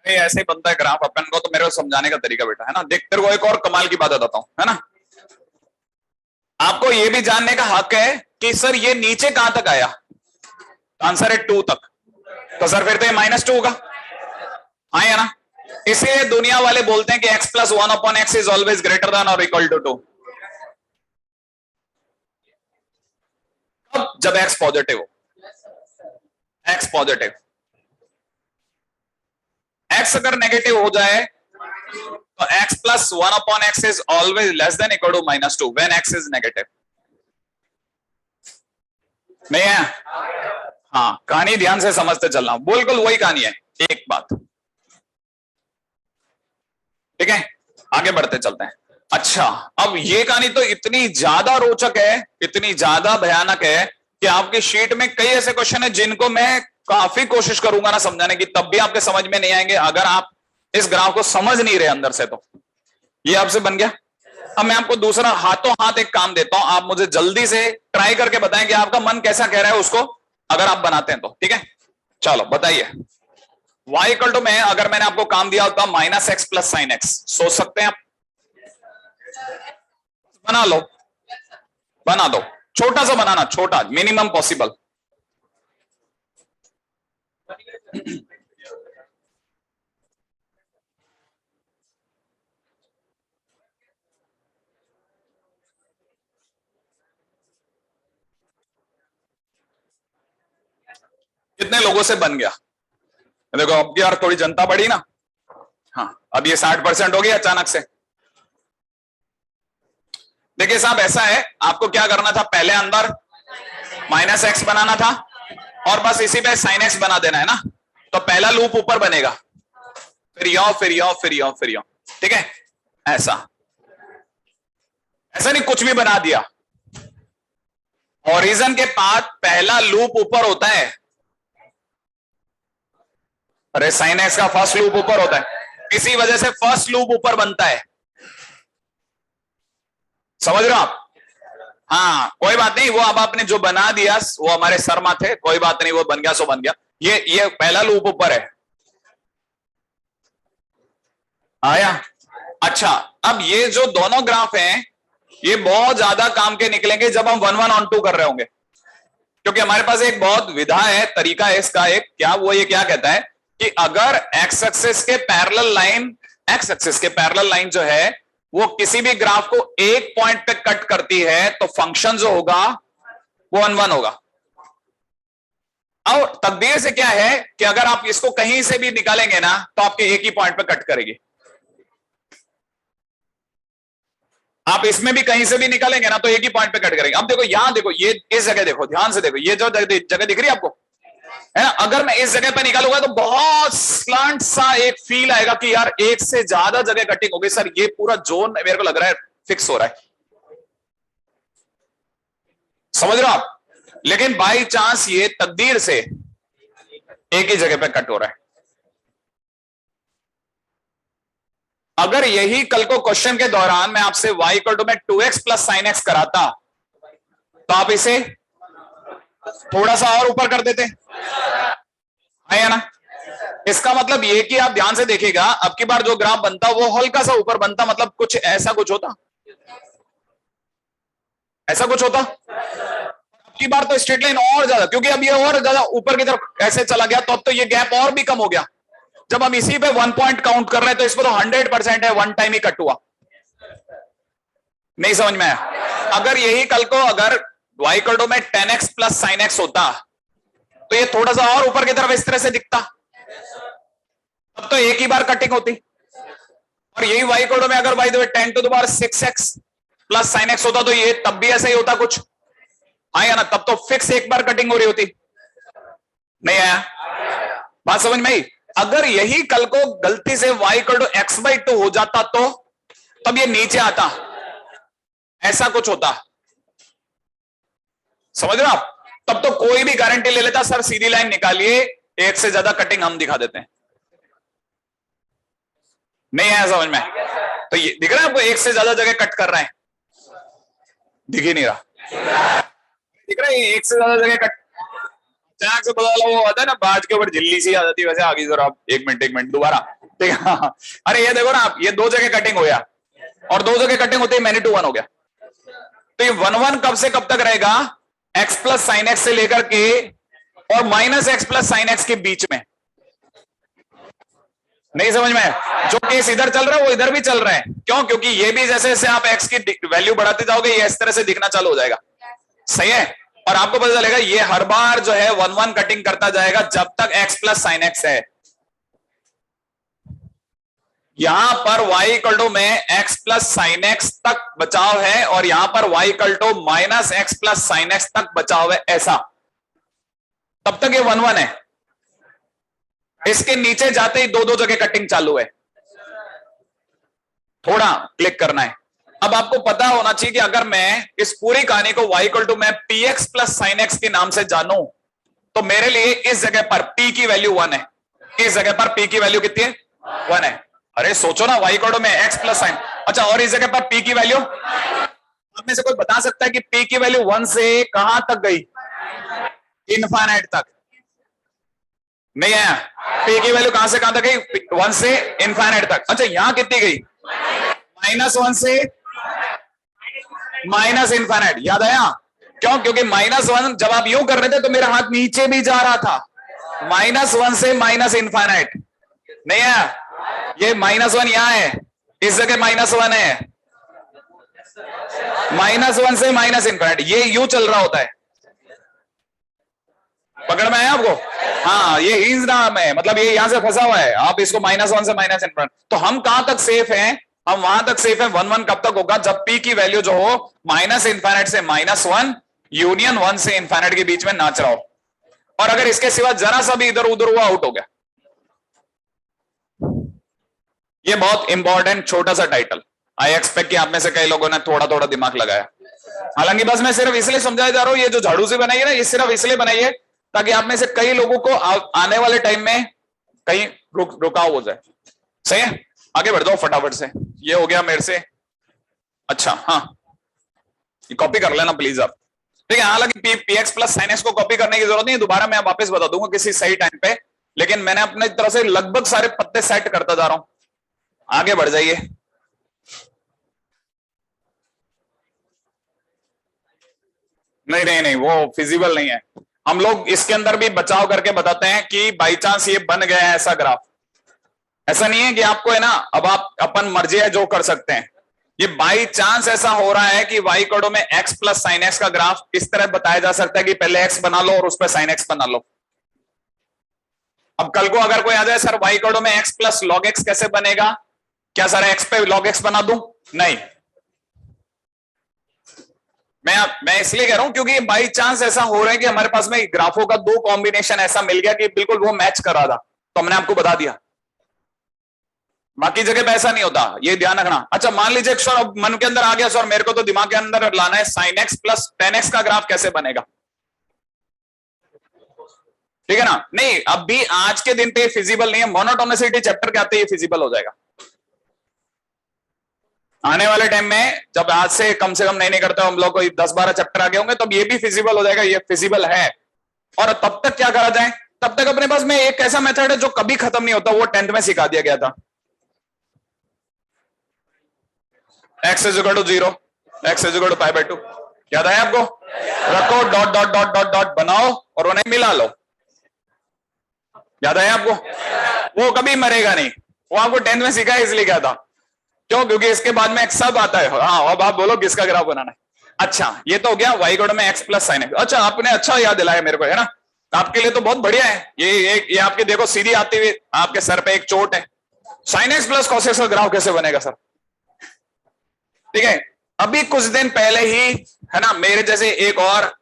ऐसे ही बनता है ग्राफ, अपन को तो मेरे को समझाने का तरीका बेटा है ना। देख तेरे को एक और कमाल की बात बताता हूं, है ना। आपको ये भी जानने का हक है कि सर ये नीचे कहां तक आया। आंसर है 2 तक। तो सर फिर तो ये -2 होगा। हाँ या ना? इसलिए दुनिया वाले बोलते हैं कि x + 1/x is always greater than और इक्वल टू 2। अब जब x पॉजिटिव हो, x पॉजिटिव, x अगर नेगेटिव हो जाए तो x + 1/x is always less than equal to -2 when x is negative. नहीं है? हाँ, कहानी ध्यान से समझते चलना, बिल्कुल वही कहानी है। एक बात ठीक है, आगे बढ़ते चलते हैं। अच्छा, अब ये कहानी तो इतनी ज्यादा रोचक है, इतनी ज्यादा भयानक है कि आपकी शीट में कई ऐसे क्वेश्चन है जिनको मैं काफी कोशिश करूंगा ना समझाने की, तब भी आपके समझ में नहीं आएंगे अगर आप इस ग्राफ को समझ नहीं रहे अंदर से। तो ये आपसे बन गया। अब मैं आपको दूसरा हाथों हाथ एक काम देता हूं, आप मुझे जल्दी से ट्राई करके बताएं कि आपका मन कैसा कह रहा है उसको, अगर आप बनाते हैं तो। ठीक है, चलो बताइए। y = में अगर मैंने आपको काम दिया होता -x + sin x, सोच सकते हैं आप? बना लो, बना दो, छोटा सा बनाना, छोटा, मिनिमम पॉसिबल। कितने लोगों से बन गया? देखो अब यार थोड़ी जनता बढ़ी ना। हाँ, अब ये 60% हो गया अचानक से। देखिए साहब ऐसा है, आपको क्या करना था, पहले अंदर -x बनाना था और बस इसी पे sin x बना देना है ना। तो पहला लूप ऊपर बनेगा, फिर यो फिर यो फिर यो फिर यो। ठीक है, ऐसा नहीं कुछ भी बना दिया। ओरिजिन के बाद पहला लूप ऊपर होता है। अरे sin x का फर्स्ट लूप ऊपर होता है, इसी वजह से फर्स्ट लूप ऊपर बनता है। समझ रहे हो आप? हाँ कोई बात नहीं, वो अब आपने जो बना दिया वो हमारे सर माथे, कोई बात नहीं, वो बन गया सो बन गया। ये पहला लूप ऊपर है, आया? अच्छा, अब ये जो दोनों ग्राफ हैं ये बहुत ज्यादा काम के निकलेंगे जब हम 1 1 on 2 कर रहे होंगे, क्योंकि हमारे पास एक बहुत विधा है, तरीका है इसका एक, क्या वो ये क्या कहता है कि अगर x एक्सिस के पैरेलल लाइन जो है वो किसी भी ग्राफ को एक पॉइंट पे कट करती है तो फंक्शन जो होगा वो 1 1 होगा। और तकदीर से क्या है कि अगर आप इसको कहीं से भी निकालेंगे ना तो आपके एक ही पॉइंट पे कट करेगी। आप इसमें भी कहीं से भी निकालेंगे ना तो एक ही पॉइंट पे कट करेंगे। अब देखो यहां देखो, ये इस जगह देखो, ध्यान से देखो, ये जो जगह दिख रही है आपको, है ना। अगर मैं इस जगह पे निकालूंगा तो बहुत स्लांट सा एक फील आएगा कि यार एक से ज्यादा जगह कटिंग हो गई। सर ये पूरा जोन मेरे को लग रहा है फिक्स हो रहा है, समझ रहे हो आप? लेकिन बाई चांस ये तकदीर से एक ही जगह पे कट हो रहा है। अगर यही कल को क्वेश्चन के दौरान मैं आपसे y इक्वल टू में 2x प्लस साइन एक्स कराता तो आप इसे थोड़ा सा और ऊपर कर देते, है ना? इसका मतलब ये कि आप ध्यान से देखिएगा, अब की बार जो ग्राफ बनता वो हल्का सा ऊपर बनता, मतलब कुछ ऐसा कुछ होता, ऐसा कुछ होता। अब की बार तो स्ट्रेट लाइन और ज्यादा, क्योंकि अब ये और ज्यादा ऊपर की तरफ ऐसे चला गया, तो अब तो ये गैप और भी कम हो गया। जब हम इसी पे 1 पॉइंट काउंट कर रहे हैं तो इसमें तो 100% है, वन टाइम ही कट हुआ। नहीं समझ में आया? अगर यही कल को अगर y इक्वल टू में 10x प्लस साइन एक्स होता तो ये थोड़ा सा और ऊपर की तरफ इस तरह से दिखता, तब तो एक ही बार कटिंग होती। और यही y इक्वल टू में अगर by the way 10 to the power 6x plus sine x होता तो ये तब भी ऐसा ही होता कुछ, आया ना? तब तो फिक्स एक बार कटिंग हो रही होती। नहीं आया बात समझ में आई? अगर यही कल को गलती से y इक्वल टू x/2 हो जाता तो तब ये नीचे आता, ऐसा कुछ होता, समझ रहे हो आप? तब तो कोई भी गारंटी ले लेता, सर सीधी लाइन निकालिए, एक से ज्यादा कटिंग हम दिखा देते हैं। नहीं आया समझ में? तो ये दिख रहा है आपको, एक से ज्यादा जगह कट कर रहे हैं, दिख ही नहीं रहा, दिख रहा है एक से ज्यादा जगह कट। अचानक से बदला वो आता है ना, बाज के ऊपर झिल्ली सी आ जाती है, वैसे आगे जरा आप एक मिनट दोबारा, ठीक है? अरे ये देखो ना आप, ये दो जगह कटिंग हो गया और दो जगह कटिंग होते ही मैंने 2 1 हो गया। तो ये 1 1 कब से कब तक रहेगा? x प्लस साइन एक्स से लेकर के और minus x plus sine x के बीच में। नहीं समझ में? जो केस इधर चल रहा है वो इधर भी चल रहा है। क्यों? क्योंकि ये भी जैसे जैसे आप x की वैल्यू बढ़ाते जाओगे ये इस तरह से दिखना चालू हो जाएगा, सही है? और आपको पता चलेगा ये हर बार जो है 1 1 कटिंग करता जाएगा जब तक x प्लस साइन एक्स है। यहां पर y इक्वल टू में x प्लस साइन एक्स तक बचाव है और यहां पर y equal to minus x plus sine x तक बचाव है, ऐसा। तब तक ये 1 1 है। इसके नीचे जाते ही दो जगह कटिंग चालू है। थोड़ा क्लिक करना है। अब आपको पता होना चाहिए कि अगर मैं इस पूरी कहानी को y इक्वल टू में px प्लस साइन एक्स के नाम से जानूं तो मेरे लिए इस जगह पर p की वैल्यू 1 है, इस जगह पर p की वैल्यू कितनी है? 1 है। अरे सोचो ना, y इक्वल टू में x प्लस साइन, अच्छा, और इस जगह पर p की वैल्यू, आप में से कोई बता सकता है कि p की वैल्यू 1 से कहां तक गई? इनफाइनाइट तक। नहीं है? p की वैल्यू कहां से कहां तक गई? 1 से इनफाइनाइट तक। अच्छा, यहां कितनी गई? -1 से माइनस इनफाइनाइट। याद आया? क्यों? क्योंकि -1 जब आप यूं कर रहे थे तो मेरा हाथ नीचे भी जा रहा था, -1 से माइनस इनफाइनाइट। नहीं है? ये -1 यहां है, इस जगह -1 है, -1 से माइनस इनफाइनाइट, ये यूं चल रहा होता है। पकड़ में आया आपको? हाँ, ये हिंज नाम है, मतलब ये यहां से फंसा हुआ है, आप इसको -1 से माइनस इनफाइनाइट। तो हम कहां तक सेफ हैं? हम वहां तक सेफ है 1 1 कब तक होगा? जब p की वैल्यू जो हो माइनस इनफाइनाइट से -1 यूनियन 1 से इनफाइनाइट के बीच में नाच रहा हो, और अगर इसके सिवा जरा सा भी इधर उधर हुआ, आउट हो गया। ये बहुत इंपॉर्टेंट छोटा सा टाइटल, आई एक्सपेक्ट कि आप में से कई लोगों ने थोड़ा थोड़ा दिमाग लगाया। हालांकि बस मैं सिर्फ इसलिए समझाया जा रहा हूं, ये जो झाड़ू से बनाई है ना, ये सिर्फ इसलिए बनाई है ताकि आप में से कई लोगों को आने वाले टाइम में कहीं रुकाव हो जाए। सही है? आगे बढ़ जाओ फटाफट से। ये हो गया मेरे से। अच्छा, हाँ, कॉपी कर लेना प्लीज आप, ठीक है? हालांकि px प्लस साइन एक्स को कॉपी करने की जरूरत नहीं है, दोबारा मैं वापस बता दूंगा किसी सही टाइम पे, लेकिन मैंने अपने तरफ से लगभग सारे पत्ते सेट करता जा रहा हूं। आगे बढ़ जाइए। नहीं नहीं नहीं, वो फिजिबल नहीं है। हम लोग इसके अंदर भी बचाव करके बताते हैं कि बाई चांस ये बन गया है ऐसा ग्राफ। ऐसा नहीं है कि आपको है ना, अब आप अपन मर्जी है जो कर सकते हैं। ये बाई चांस ऐसा हो रहा है कि y इक्वल टू में x प्लस साइन एक्स का ग्राफ इस तरह बताया जा सकता है कि पहले x बना लो और उस पर साइन x बना लो। अब कल को अगर कोई आ जाए, सर y इक्वल टू में x प्लस लॉग x कैसे बनेगा? क्या सर x पे लॉग x बना दूं? नहीं, मैं इसलिए कह रहा हूं क्योंकि बाई चांस ऐसा हो रहा है कि हमारे पास में ग्राफों का 2 कॉम्बिनेशन ऐसा मिल गया कि बिल्कुल वो मैच कर रहा था, तो हमने आपको बता दिया। बाकी जगह पे ऐसा नहीं होता, ये ध्यान रखना। अच्छा, मान लीजिए सर अब मन के अंदर आ गया, सर मेरे को तो दिमाग के अंदर लाना है sin x प्लस 10x का ग्राफ कैसे बनेगा। ठीक है ना? नहीं, अभी आज के दिन पे ये फिजिबल नहीं है, मोनोटोनिसिटी चैप्टर के आते ये फिजिबल हो जाएगा। आने वाले टाइम में जब आज से कम नहीं करते हो हम लोग, कोई 10-12 चैप्टर आगे होंगे, तब ये भी फिजिबल हो जाएगा, ये फिजिबल है। और तब तक क्या करा जाए, तब तक अपने पास में एक ऐसा मेथड है जो कभी खत्म नहीं होता, वो 10th में सिखा दिया गया था। x is equal to 0, x is equal to pi by 2। याद है आपको? रखो, dot dot dot dot dot बनाओ और उन्हें मिला लो। याद है आपको? वो कभी मरेगा नहीं, वो आपको 10th में सीखा है, इसलिए क्या था। क्यों? क्योंकि इसके बाद में एक सब आता है। हाँ, अब आप बोलो किसका ग्राफ बनाना है। अच्छा, ये तो हो गया y कोड में x प्लस साइन एक्स। अच्छा, आपने अच्छा याद दिलाया मेरे को, है ना? आपके लिए तो बहुत बढ़िया है ये आपके देखो सीधी आती हुई आपके सर पे एक चोट है। Sine x plus cos x का ग्राफ कैसे बनेगा सर? ठीक है, अभी कुछ दिन पहले ही, है ना, मेरे जैसे एक और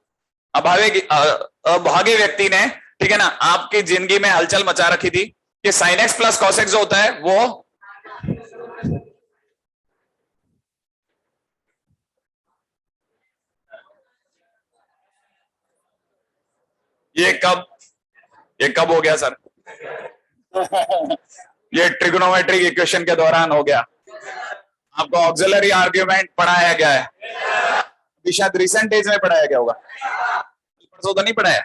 अभागे व्यक्ति ने, ठीक है ना, आपकी जिंदगी में हलचल मचा रखी थी कि sine x plus cos x जो होता है वो ये कब हो गया सर? ये ट्रिग्नोमेट्रिक इक्वेशन के दौरान हो गया। आपको ऑक्सिलरी आर्ग्यूमेंट पढ़ाया गया है, अभी शायद रिसेंट एज में पढ़ाया गया होगा, परसों तो नहीं पढ़ाया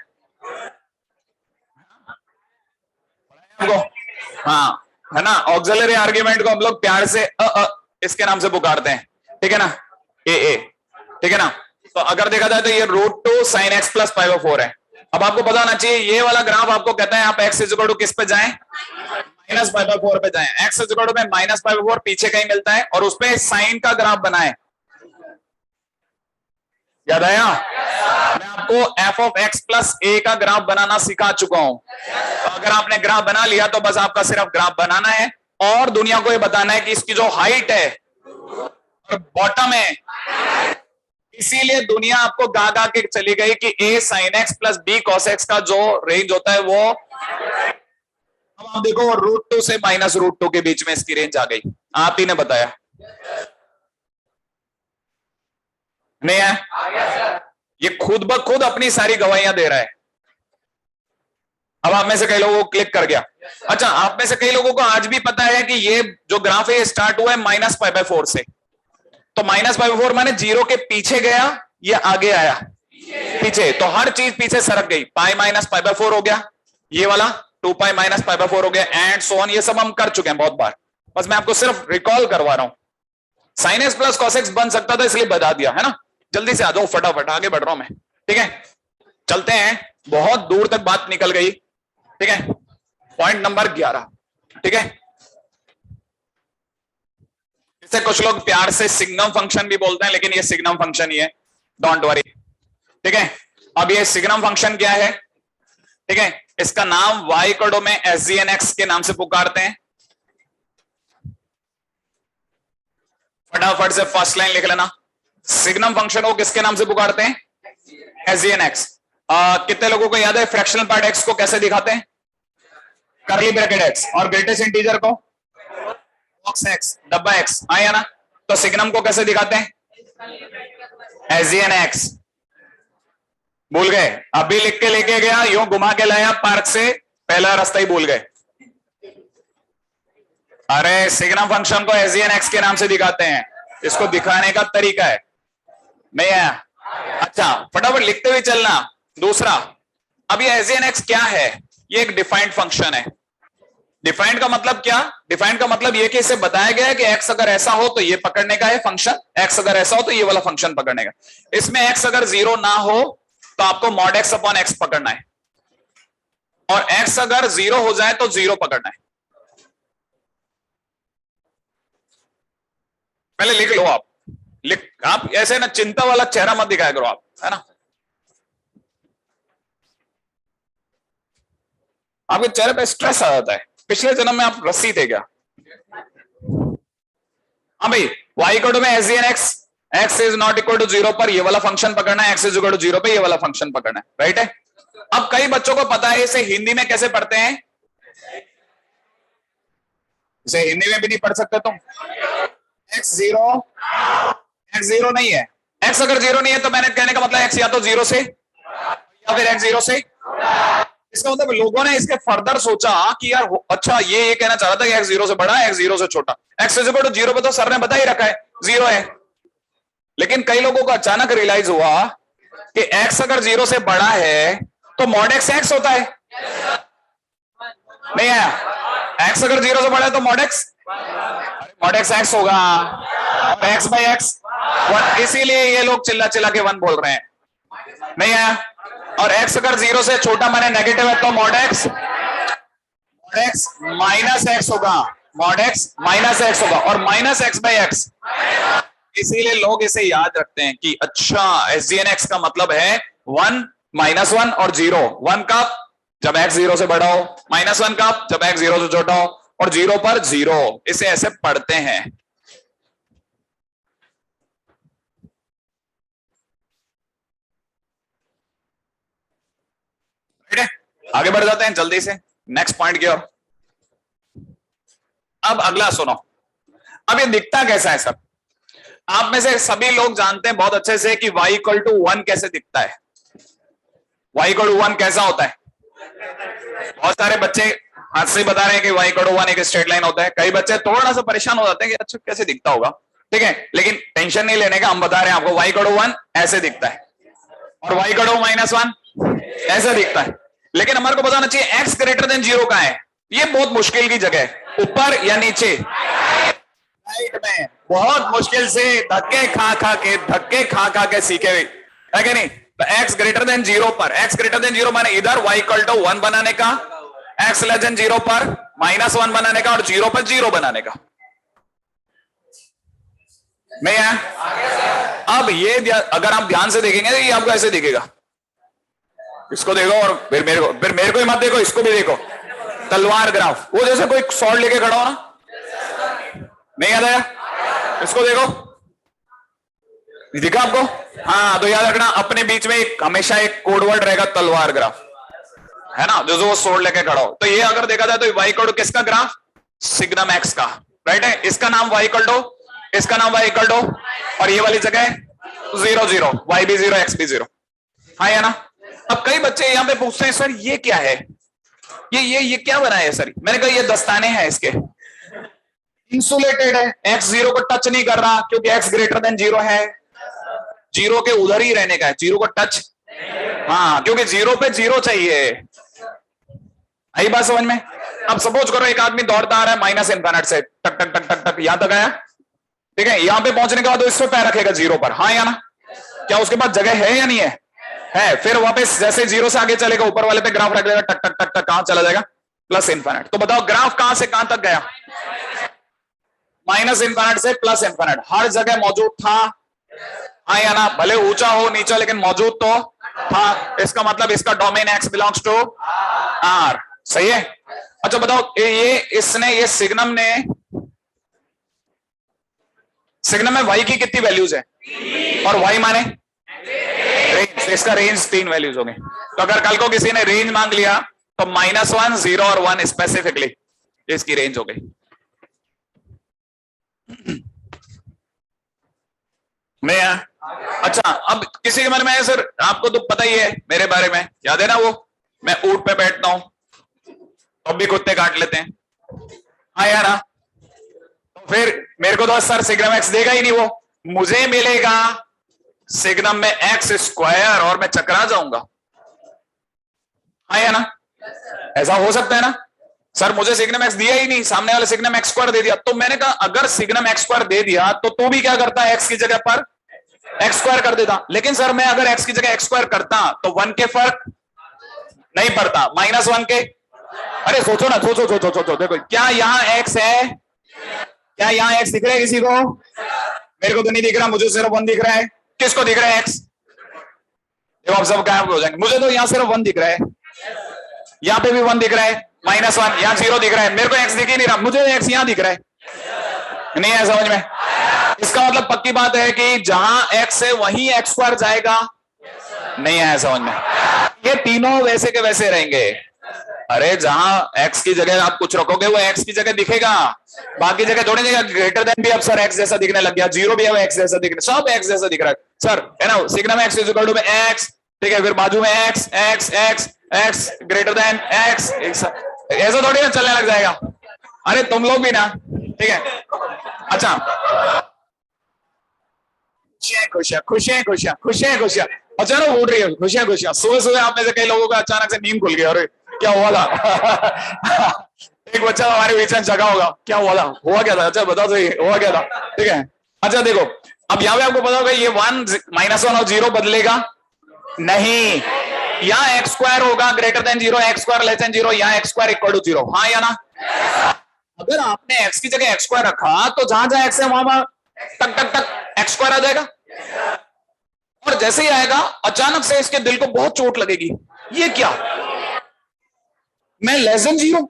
आपको? हाँ, है ना? ऑक्सिलरी आर्ग्यूमेंट को हम लोग प्यार से इसके नाम से पुकारते हैं, ठीक है ना, ए। ठीक है ना? तो अगर देखा जाए तो ये √2 sin x plus pi by 4 है। अब आपको पता होना चाहिए, ये वाला ग्राफ आपको कहता है आप x इज इक्वल टू किस पे जाएं, माइनस पाई बाय 4 पे जाएं। x इज इक्वल टू में माइनस पाई बाय 4 पीछे कहीं मिलता है और उस पे साइन का ग्राफ बनाए। याद आया? मैं आपको f of x plus a का ग्राफ बनाना सिखा चुका हूं। तो अगर आपने ग्राफ बना लिया तो बस आपका सिर्फ ग्राफ बनाना है और दुनिया को ये बताना है कि इसकी जो हाइट है और बॉटम है, इसीलिए दुनिया आपको गा गा के चली गई कि a sin x plus b cos x का जो रेंज होता है वो, अब आप देखो √2 से माइनस √2 के बीच में इसकी रेंज आ गई। आप ही ने बताया, नहीं है? ये खुद ब खुद अपनी सारी गवाहियां दे रहा है। अब आप में से कई लोगों को क्लिक कर गया। अच्छा, आप में से कई लोगों को आज भी पता है कि ये जो ग्राफ है स्टार्ट हुआ है माइनस पाई बाय 4 से। तो माइनस पाई बाय 4 माने 0 के पीछे गया, ये आगे आया पीछे, तो हर चीज पीछे सरक गई। पाई माइनस पाई बाय 4 हो गया, ये वाला 2 पाई माइनस पाई बाय 4 हो गया, एंड सो ऑन। ये सब हम कर चुके हैं बहुत बार, बस मैं आपको सिर्फ रिकॉल करवा रहा हूं। Sine x plus cos x बन सकता था, इसलिए बता दिया, है ना? जल्दी से आ जाओ, फटाफट आगे बढ़ रहा हूं मैं, ठीक है? चलते हैं, बहुत दूर तक बात निकल गई, ठीक है? पॉइंट नंबर 11, ठीक है? इसे कुछ लोग प्यार से सिग्नम फंक्शन भी बोलते हैं, लेकिन ये सिग्नम फंक्शन ही है, डोंट वरी, ठीक है? अब ये सिग्नम फंक्शन क्या है, ठीक है? इसका नाम y कोडो में SGNX के नाम से पुकारते हैं। फटाफट से फर्स्ट लाइन लिख लेना, सिग्नम फंक्शन को किसके नाम से पुकारते हैं? SGNX। कितने लोगों को याद है फ्रैक्शनल पार्ट x को कैसे दिखाते हैं? करली ब्रैकेट x, और ग्रेटेस्ट इंटीजर को बॉक्स x, डब्बा x, आया ना? तो सिग्नम को कैसे दिखाते हैं? SGNX। भूल गए? अभी लिख के लेके गया, यूं घुमा के लाया पार्क से, पहला रास्ता ही भूल गए। अरे सिग्नम फंक्शन को SGNX के नाम से दिखाते हैं, इसको दिखाने का तरीका है, नहीं है? अच्छा, फटाफट लिखते हुए चलना। दूसरा, अब ये SGNX क्या है? ये एक डिफाइंड फंक्शन है। डिफाइंड का मतलब क्या? डिफाइंड का मतलब ये कि इसे बताया गया है कि x अगर ऐसा हो तो ये पकड़ने का है फंक्शन, x अगर ऐसा हो तो ये वाला फंक्शन पकड़ने का। इसमें x अगर 0 ना हो तो आपको mod x अपॉन x पकड़ना है, और x अगर 0 हो जाए तो 0 पकड़ना है। पहले लिख लो आप ऐसे ना चिंता वाला चेहरा मत दिखाया करो आप, है ना? आपके चेहरे पे स्ट्रेस आ जाता है। पिछले जन्म में आप रस्सी थे क्या? हाँ भाई, y कोड में SGNX, x is not equal to 0 पर ये वाला फंक्शन पकड़ना है, x इज इक्वल टू 0 पे ये वाला फंक्शन पकड़ना है, राइट है? अब कई बच्चों को पता है इसे हिंदी में कैसे पढ़ते हैं, इसे हिंदी में भी नहीं पढ़ सकते तुम। x 0 नहीं है, x अगर 0 नहीं है तो मैंने कहने का मतलब x या तो 0 से या फिर x 0 से, इसका मतलब लोगों ने इसके फर्दर सोचा कि यार अच्छा ये कहना चाह रहा था कि एक्स 0 से बड़ा है, एक्स 0 से छोटा। एक्स इज इक्वल टू 0 पे तो सर ने बता ही रखा है 0 है, लेकिन कई लोगों को अचानक रियलाइज हुआ कि एक्स अगर 0 से बड़ा है तो मॉड एक्स एक्स होता है। नहीं आया? एक्स अगर 0 से बड़ा है तो मॉड एक्स एक्स होगा, और एक्स बाई एक्स 1, इसीलिए ये लोग चिल्ला चिल्ला के 1 बोल रहे हैं। नहीं आया? और x अगर 0 से छोटा माने नेगेटिव है तो मॉड एक्स माइनस एक्स होगा, मॉड एक्स माइनस एक्स होगा, और माइनस एक्स बाई एक्स। इसीलिए लोग इसे याद रखते हैं कि अच्छा SGN(x) का मतलब है 1 -1 और 0। 1 कब? जब x 0 से बड़ा हो, -1 कब? जब x 0 से छोटा हो, और 0 पर 0। इसे ऐसे पढ़ते हैं। आगे बढ़ जाते हैं जल्दी से नेक्स्ट पॉइंट की ओर। अब अगला सुनो। अब ये दिखता कैसा है सर? आप में से सभी लोग जानते हैं बहुत अच्छे से कि y = 1 कैसे दिखता है। y = 1 कैसा होता है? बहुत सारे बच्चे हाथ से बता रहे हैं कि y = 1 एक स्ट्रेट लाइन होता है। कई बच्चे थोड़ा सा परेशान हो जाते हैं कि अच्छा कैसे दिखता होगा, ठीक है, लेकिन टेंशन नहीं लेने का, हम बता रहे हैं आपको y = 1 ऐसे दिखता है, और y = -1 ऐसा दिखता है। लेकिन हमारे को बताना चाहिए x > 0 का है। ये बहुत मुश्किल की जगह है, ऊपर या नीचे? राइट में। बहुत मुश्किल से धक्के खा खा के सीखे हुए है कि नहीं? तो x > 0 पर, x > 0 माने इधर y = 1 बनाने का, x < 0 पर -1 बनाने का, और 0 पर 0 बनाने का। नहीं है? अब ये अगर आप ध्यान से देखेंगे तो ये आपको ऐसे दिखेगा। इसको देखो और फिर मेरे को ही मत देखो, इसको भी देखो। तलवार ग्राफ, वो जैसे कोई सॉर्ड लेके खड़ा हो ना, नहीं याद आया? इसको देखो, दिखा आपको? हाँ, तो याद रखना अपने बीच में हमेशा एक कोडवर्ड रहेगा तलवार ग्राफ, है ना, जो सॉर्ड लेके खड़ा हो। तो ये अगर देखा जाए तो y = किसका ग्राफ? सिग्नम x का, राइट है। इसका नाम y = इसका नाम y = और ये वाली जगह 0 0, y भी 0 x भी 0, हाँ या ना? अब कई बच्चे यहां पे पूछते हैं सर ये क्या है, ये क्या बना है सर? मैंने कहा ये दस्ताने हैं इसके, इंसुलेटेड है, x 0 को टच नहीं कर रहा क्योंकि x > 0 है, 0 के उधर ही रहने का है, 0 को टच, हाँ, क्योंकि 0 पे 0 चाहिए। आई बात समझ में? अब सपोज करो एक आदमी दौड़ता आ रहा है -∞ से, टक टक टक टक टक यहां तक आया, ठीक है, यहां पे पहुंचने के बाद इस पे पैर रखेगा 0 पर, हाँ या ना? क्या उसके पास जगह है या नहीं है? है। फिर वापस जैसे 0 से आगे चलेगा ऊपर वाले पे ग्राफ रख देगा, टक टक टक टक, कहां चला जाएगा? +∞। तो बताओ ग्राफ कहां से कहां तक गया? -∞ से +∞। हर जगह मौजूद था, हाँ या ना? भले ऊंचा हो नीचा, लेकिन मौजूद तो था। इसका मतलब इसका domain x belongs to R, सही है? अच्छा बताओ ये सिग्नम में y की कितनी वैल्यूज है? और y माने रेंज, इसका रेंज 3 वैल्यूज होंगे। तो अगर कल को किसी ने रेंज मांग लिया तो -1, 0 और 1 स्पेसिफिकली इसकी रेंज हो गई। नहीं है? अच्छा, अब किसी के मन में है सर आपको तो पता ही है मेरे बारे में, याद है ना, वो मैं ऊंट पे बैठता हूं तो भी कुत्ते काट लेते हैं, हाँ यार, तो फिर मेरे को तो सर सिग्नम x देगा ही नहीं, वो मुझे मिलेगा सिग्नम में x² और मैं चकरा जाऊंगा, हाँ या ना? ऐसा हो सकता है ना? सर मुझे सिग्नम x दिया ही नहीं, सामने वाले सिग्नम x² दे दिया। तो मैंने कहा अगर सिग्नम x² दे दिया तो तू भी क्या करता है? x की जगह पर x² कर देता। लेकिन सर मैं अगर x की जगह x² करता तो 1 के फर्क नहीं पड़ता, -1 के। अरे सोचो ना, सोचो देखो, क्या यहाँ x है? क्या यहाँ x दिख रहा है किसी को? मेरे को तो नहीं दिख रहा, मुझे सिर्फ 1 दिख रहा है। किसको दिख रहा है x? देखो आप सब गायब हो जाएंगे। मुझे तो यहाँ सिर्फ 1 दिख रहा है, यहाँ पे भी 1 दिख रहा है, -1, यहाँ 0 दिख रहा है। मेरे को x दिख ही नहीं रहा, मुझे x यहाँ दिख रहा है। नहीं है समझ में? इसका मतलब पक्की बात है कि जहां x है वहीं x² जाएगा। नहीं है समझ में? ये तीनों वैसे के वैसे रहेंगे। अरे जहां x की जगह आप कुछ रखोगे वो x की जगह दिखेगा, बाकी जगह थोड़ी जगह ग्रेटर देन भी अब सर x जैसा दिखने लग गया, 0 भी अब x जैसा दिखने, सब x जैसा दिख रहा है सर, है ना? सिग्नम x = x, ठीक है, फिर बाजू में x x x x greater than x, ऐसा थोड़ी ना चलने लग जाएगा। अरे तुम लोग भी ना, ठीक है। अच्छा, खुशियां खुशियां खुशियां खुशियां खुशियां, अचानक उड़ रही है खुशियां खुशियां। सुबह सुबह आप में से कई लोगों का अचानक से नींद खुल गया, अरे क्या हुआ था? एक बच्चा हमारे बीच में जगा होगा, क्या हुआ था, हुआ क्या था, अच्छा बताओ सही, हुआ क्या था, ठीक है। अच्छा देखो, अब यहाँ पे आपको पता होगा ये 1 -1 और 0 बदलेगा नहीं, यहाँ एक्स स्क्वायर होगा greater than 0, x square less than 0, यहाँ एक्स स्क्वायर इक्वल टू 0, हाँ या ना। अगर आपने एक्स की जगह एक्स स्क्वायर रखा तो जहां जहां एक्स है वहां टक टक टक एक्स स्क्वायर आ जाएगा। और जैसे ही आएगा अचानक से इसके दिल को बहुत चोट लगेगी, ये क्या, मैं लेस देन 0,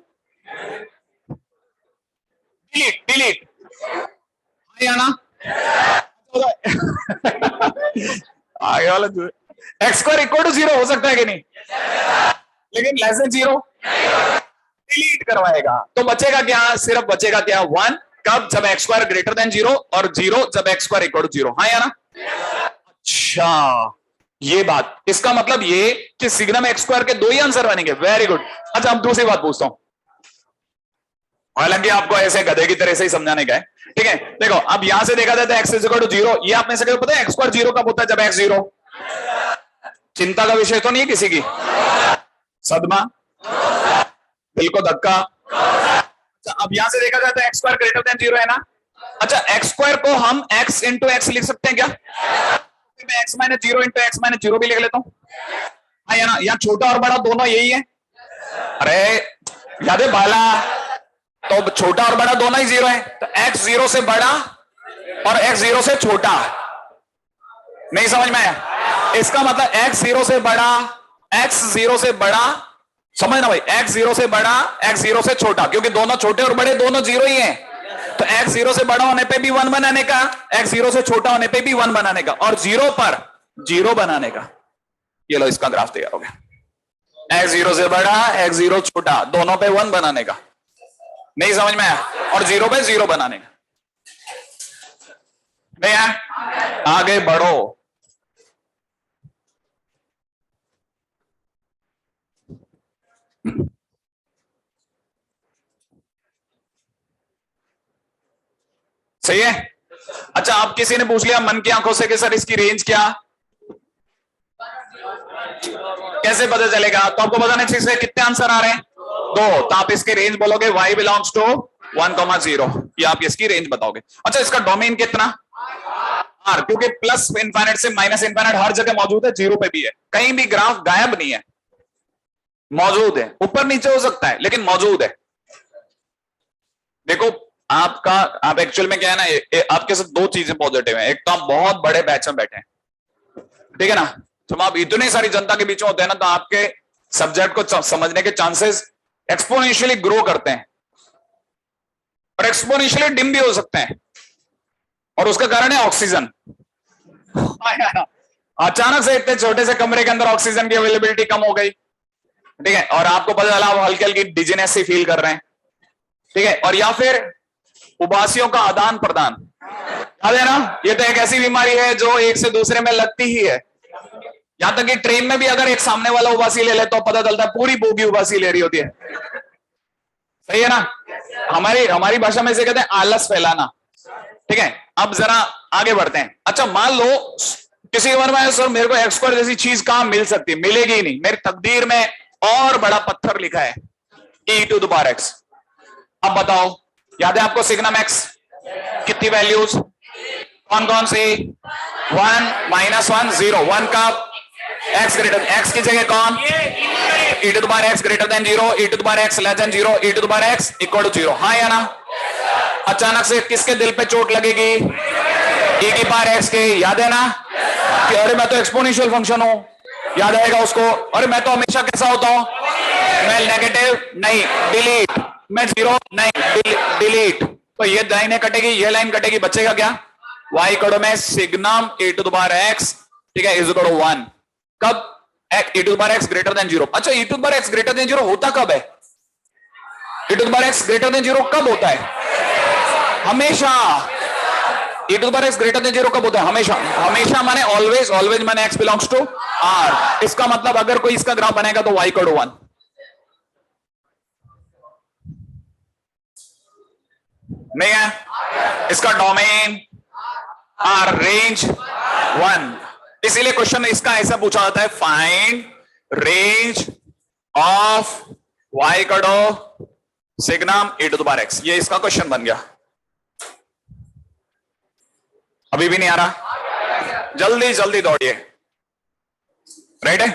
डिलीट डिलीट, हाँ या ना। आगे वाला एक्स स्क्वायर इक्वल टू 0 हो सकता है कि नहीं, लेकिन लेस देन 0 डिलीट करवाएगा, तो बचेगा क्या, सिर्फ बचेगा क्या 1, कब, जब एक्स स्क्वायर ग्रेटर देन 0, और 0 जब एक्स स्क्वायर इक्वल टू 0, हाँ या ना। अच्छा, ये बात, इसका मतलब ये कि सिग्नम एक्स स्क्वायर के 2 ही आंसर बनेंगे, वेरी गुड। अच्छा अब दूसरी बात पूछता हूं, हालांकि आपको ऐसे गधे की तरह से ही समझाने का है, ठीक है। देखो अब यहां से देखा जाता है एक्स इज इक्वल टू 0, ये आप में से पता है एक्स स्क्वायर 0 कब होता है, जब एक्स 0, चिंता का विषय तो नहीं है किसी की, सदमा, दिल को धक्का। अच्छा, अब यहां से देखा जाता है एक्स स्क्वायर ग्रेटर देन 0 है ना। अच्छा, एक्स स्क्वायर को हम एक्स इंटू एक्स लिख सकते हैं क्या, मैं x minus 0 into x minus 0 भी लिख लेता हूं, हाँ या ना। यहाँ छोटा और बड़ा दोनों यही है, अरे याद है बाला, तो छोटा और बड़ा दोनों ही 0 है, तो x 0 से बड़ा और x 0 से छोटा, नहीं समझ में आया, इसका मतलब x 0 से बड़ा, x 0 से बड़ा, समझना भाई, x 0 से बड़ा, x 0 से छोटा, क्योंकि दोनों छोटे और बड़े दोनों 0 ही हैं, तो x 0 से बड़ा होने पे भी 1 बनाने का, x 0 से छोटा होने पे भी 1 बनाने का, और 0 पर 0 बनाने का। ये लो इसका ग्राफ तैयार हो गया, x 0 से बड़ा, x 0 छोटा, दोनों पे 1 बनाने का, नहीं समझ में आया, और 0 पे 0 बनाने का, नहीं आया, आगे बढ़ो। सही है। अच्छा, आप किसी ने पूछ लिया मन की आंखों से कि सर इसकी रेंज क्या, कैसे पता चलेगा, तो आपको बताना चाहिए से कितने आंसर आ रहे हैं, 2, तो आप इसकी रेंज बोलोगे y बिलोंग्स टू 1,0, ये आप इसकी रेंज बताओगे। अच्छा, इसका डोमेन कितना, R, क्योंकि प्लस इनफाइनाइट से माइनस इनफाइनाइट हर जगह मौजूद है, 0 पे भी है, कहीं भी ग्राफ गायब नहीं है, मौजूद है, ऊपर नीचे हो सकता है लेकिन मौजूद है। देखो आपका, आप एक्चुअल में क्या है ना, आपके साथ 2 चीजें पॉजिटिव है, एक तो आप बहुत बड़े बैच में बैठे हैं, ठीक है ना, जब आप इतनी सारी जनता के बीच में होते हैं ना, तो आपके सब्जेक्ट को समझने के चांसेस एक्सपोनेंशियली ग्रो करते हैं और एक्सपोनेंशियली डिम भी हो सकते हैं, और उसका कारण है ऑक्सीजन। अचानक से इतने छोटे से कमरे के अंदर ऑक्सीजन की अवेलेबिलिटी कम हो गई, ठीक है, और आपको पता चला आप हल्की हल्की डिजीनेस सी फील कर रहे हैं, ठीक है, और या फिर उबासियों का आदान प्रदान, याद है ना, ये तो एक ऐसी बीमारी है जो एक से दूसरे में लगती ही है, यहां तक कि ट्रेन में भी अगर एक सामने वाला उबासी ले ले तो पता चलता है पूरी बोगी उबासी ले रही होती है, सही है ना। हमारी भाषा में इसे कहते हैं आलस फैलाना, ठीक है। अब जरा आगे बढ़ते हैं। अच्छा, मान लो किसी के मन में सर मेरे को एक्स स्क्वायर जैसी चीज कहां मिल सकती है, मिलेगी ही नहीं, मेरी तकदीर में और बड़ा पत्थर लिखा है e⁻x। अब बताओ, याद है आपको सिग्नम एक्स कितनी वैल्यूज, कौन कौन सी, 1 -1 0, 1 का x ग्रेटर, x की जगह कौन, e⁻x greater than 0, e⁻x less than 0, e⁻x equal to 0, हाँ या ना। अचानक से किसके दिल पे चोट लगेगी, e⁻x के, याद है ना कि अरे मैं तो एक्सपोनेंशियल फंक्शन हूं, याद आएगा उसको, अरे मैं तो हमेशा कैसा होता हूं, मैं नेगेटिव नहीं, डिलीट, मैं 0 नहीं, डिलीट, तो ये लाइनें कटेगी, ये लाइन कटेगी, बचेगा क्या, y इक्वल में सिग्नम e⁻x, ठीक है, इज इक्वल टू 1, कब, e⁻x ग्रेटर देन 0। अच्छा, e⁻x ग्रेटर देन 0 होता कब है, e⁻x ग्रेटर देन 0 कब होता है, हमेशा, e⁻x ग्रेटर देन 0 कब होता है, हमेशा, हमेशा माने ऑलवेज, ऑलवेज माने x बिलोंग्स टू आर। इसका मतलब अगर कोई इसका ग्राफ बनेगा तो y इक्वल टू 1। नहीं है? इसका डोमेन आर, रेंज 1। इसीलिए क्वेश्चन इसका ऐसा पूछा जाता है, find range of y equal to signum e to the power x। ये इसका क्वेश्चन बन गया। अभी भी नहीं आ रहा? जल्दी जल्दी दौड़िए। राइट है?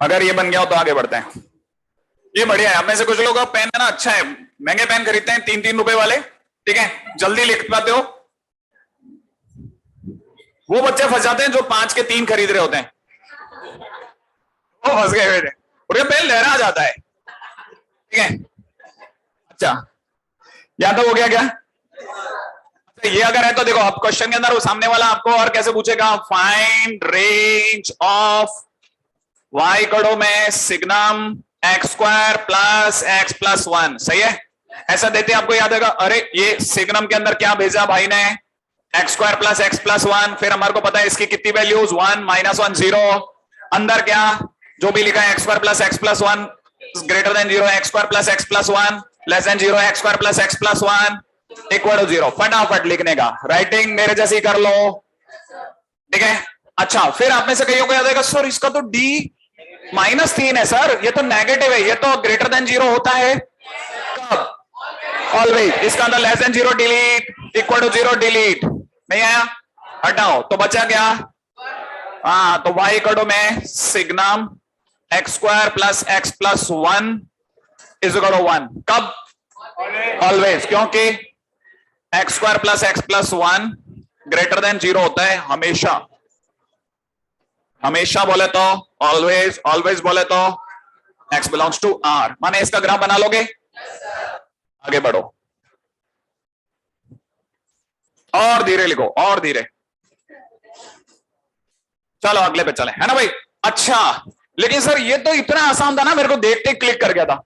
अगर ये बन गया हो तो आगे बढ़ते हैं। ये बढ़िया है। आप में से कुछ लोग का पेन है ना, अच्छा है, महंगे पेन खरीदते हैं 3-3 रुपए वाले, ठीक है, जल्दी लिख पाते हो। वो बच्चे फंस जाते हैं जो 5 के 3 खरीद रहे होते हैं, वो फंस गए हुए, और पेन लहरा जाता है, ठीक है। अच्छा, या तो हो गया क्या? ये अगर है तो देखो, अब क्वेश्चन के अंदर वो सामने वाला आपको और कैसे पूछेगा, find range of y equal में signum x square plus x plus 1। सही है? ऐसा देते आपको याद होगा, अरे ये सिग्नम के अंदर क्या भेजा भाई ने, x square plus x plus 1। फिर हमारे को पता है इसकी कितनी वैल्यूज, 1 -1 0। अंदर क्या जो भी लिखा है, x square plus x plus 1 greater than 0, x square plus x plus 1 less than 0, x square plus x plus 1 equal to 0। फटाफट लिखने का, राइटिंग मेरे जैसी कर लो, ठीक है। अच्छा, फिर आप में से कईयों को याद आएगा, सर इसका तो d -3 है सर, ये तो नेगेटिव है, ये तो ग्रेटर देन 0 होता है कब? ऑलवेज। इसका अंदर less than 0 delete, equal to 0 delete. नहीं आया? हटाओ, तो बचा क्या? हाँ, तो y इक्वल टू में signum x square plus x plus 1 is equal to 1 कब? ऑलवेज, क्योंकि x square plus x plus 1 greater than 0 होता है हमेशा। हमेशा बोले तो ऑलवेज, ऑलवेज बोले तो x बिलोंग्स टू r। माने इसका ग्राफ बना लोगे? आगे बढ़ो, और धीरे लिखो, और धीरे। चलो अगले पे चले, है ना भाई? अच्छा, लेकिन सर ये तो इतना आसान था ना, मेरे को देखते क्लिक कर गया था।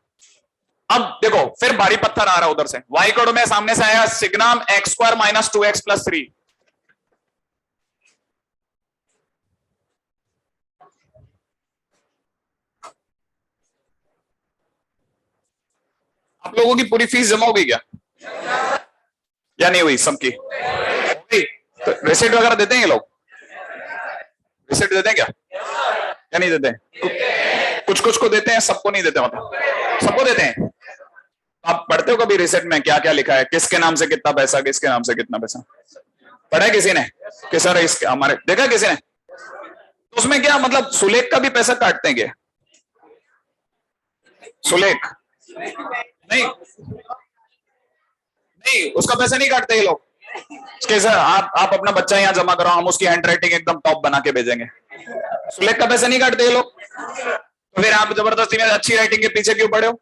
अब देखो, फिर भारी पत्थर आ रहा है उधर से। y कोड में सामने से आया signum x square minus 2x plus 3। आप लोगों की पूरी फीस जमा हो गई क्या, या नहीं हुई? सबकी तो रिसिप्ट वगैरह देते हैं ये लोग? रिसिप्ट देते हैं क्या, या नहीं देते? कुछ कुछ को देते हैं, सबको नहीं देते। मतलब सबको देते हैं। आप पढ़ते हो कभी रिसिप्ट में क्या क्या लिखा है, किसके नाम से कितना पैसा, किसके नाम से कितना पैसा? पढ़ा है किसी ने कि सर इसके हमारे देखा किसी ने? तो उसमें क्या मतलब सुलेख का भी पैसा काटते हैं क्या? सुलेख नहीं, नहीं उसका पैसा नहीं काटते ये लोग। सर आप अपना बच्चा यहाँ जमा करो, हम उसकी हैंडराइटिंग एकदम टॉप बना के भेजेंगे। सुलेख का पैसा नहीं काटते ये लोग। तो फिर आप जबरदस्ती में अच्छी राइटिंग के पीछे क्यों पड़े हो?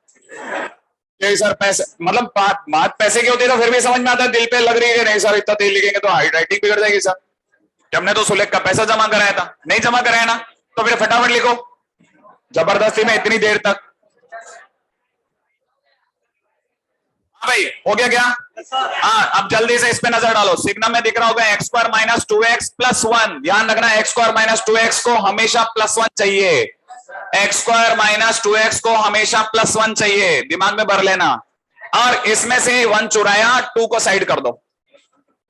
सर पैसे मतलब बात पैसे की होती है तो फिर भी समझ में आता है, दिल पे लग रही है नहीं सर इतना तेल लिखेंगे तो राइटिंग बिगड़ जाएगी सर। हमने तो सुलेख का पैसा जमा कराया था, नहीं जमा कराया ना, तो फिर फटाफट लिखो जबरदस्ती में इतनी देर तक। हाँ भाई, हो गया क्या? हाँ, अब जल्दी से इस पे नजर डालो। सिग्नम में दिख रहा होगा x square minus 2x plus 1। ध्यान रखना, x स्क्वायर माइनस 2x को हमेशा प्लस 1 चाहिए। x स्क्वायर माइनस 2x को हमेशा प्लस 1 चाहिए, दिमाग में भर लेना। और इसमें से 1 चुराया, 2 को साइड कर दो,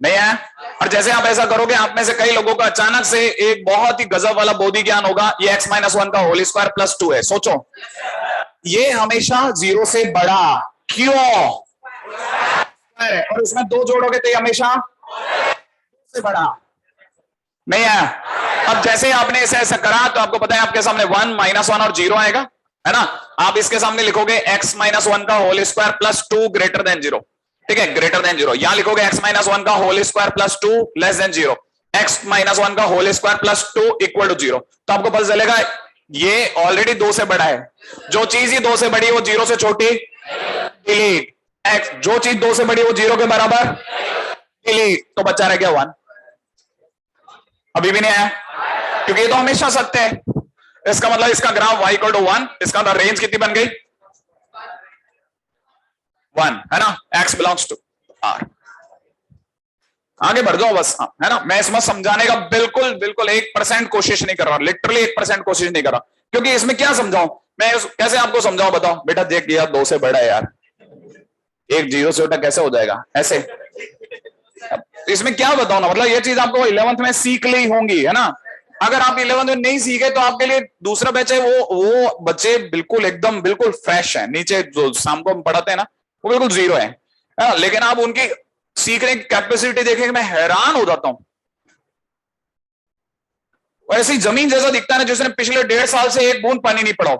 नहीं है? और जैसे आप ऐसा करोगे, आप में से कई लोगों का अचानक से एक बहुत ही गजब वाला बोधि ज्ञान होगा, ये x माइनस 1 का होल स्क्वायर प्लस 2 है। सोचो, ये हमेशा 0 से बड़ा क्यों? और उसमें 2 जोड़ोगे तो ये हमेशा से बड़ा, नहीं है? अब जैसे आपने इसे ऐसा करा तो आपको पता है आपके सामने 1 -1 और 0 आएगा, है ना? आप इसके सामने लिखोगे x माइनस 1 का whole square plus 2 greater than 0, ठीक है, ग्रेटर देन 0। यहां लिखोगे x माइनस 1 का whole square plus 2 less than 0, x minus 1 का whole square plus 2 equal to 0। तो आपको पता चलेगा ये ऑलरेडी 2 से बड़ा है। जो चीज ही 2 से बड़ी है वो 0 से छोटी डिलीट, x जो चीज 2 से बड़ी है वो 0 के बराबर डिलीट, तो बच्चा रह गया 1। अभी भी नहीं आया, क्योंकि ये तो हमेशा सत्य है। इसका मतलब इसका ग्राफ y इक्वल टू 1, इसका मतलब रेंज कितनी बन गई? 1, है ना? x belongs to r। आगे बढ़ जाओ बस, है ना। मैं इसमें समझाने का बिल्कुल बिल्कुल 1% कोशिश नहीं कर रहा, लिटरली 1% कोशिश नहीं कर रहा, क्योंकि इसमें क्या समझाऊं मैं, कैसे आपको समझाऊं, बताओ बेटा देख यार 2 से बड़ा है यार, एक 0 से उल्टा कैसे हो जाएगा ऐसे, इसमें क्या बताओ ना, मतलब ये चीज आपको 11th में सीख ली होंगी, है ना। अगर आप 11th में नहीं सीखे तो आपके लिए दूसरा बैच है, वो बच्चे बिल्कुल एकदम बिल्कुल फ्रेश है, नीचे जो शाम को हम पढ़ाते हैं ना वो बिल्कुल 0 है, लेकिन आप उनकी सीखने की कैपेसिटी देखेंगे मैं हैरान हो जाता हूं। ऐसी जमीन जैसा दिखता है ना जिसने पिछले 1.5 साल से एक बूंद पानी नहीं पड़ा,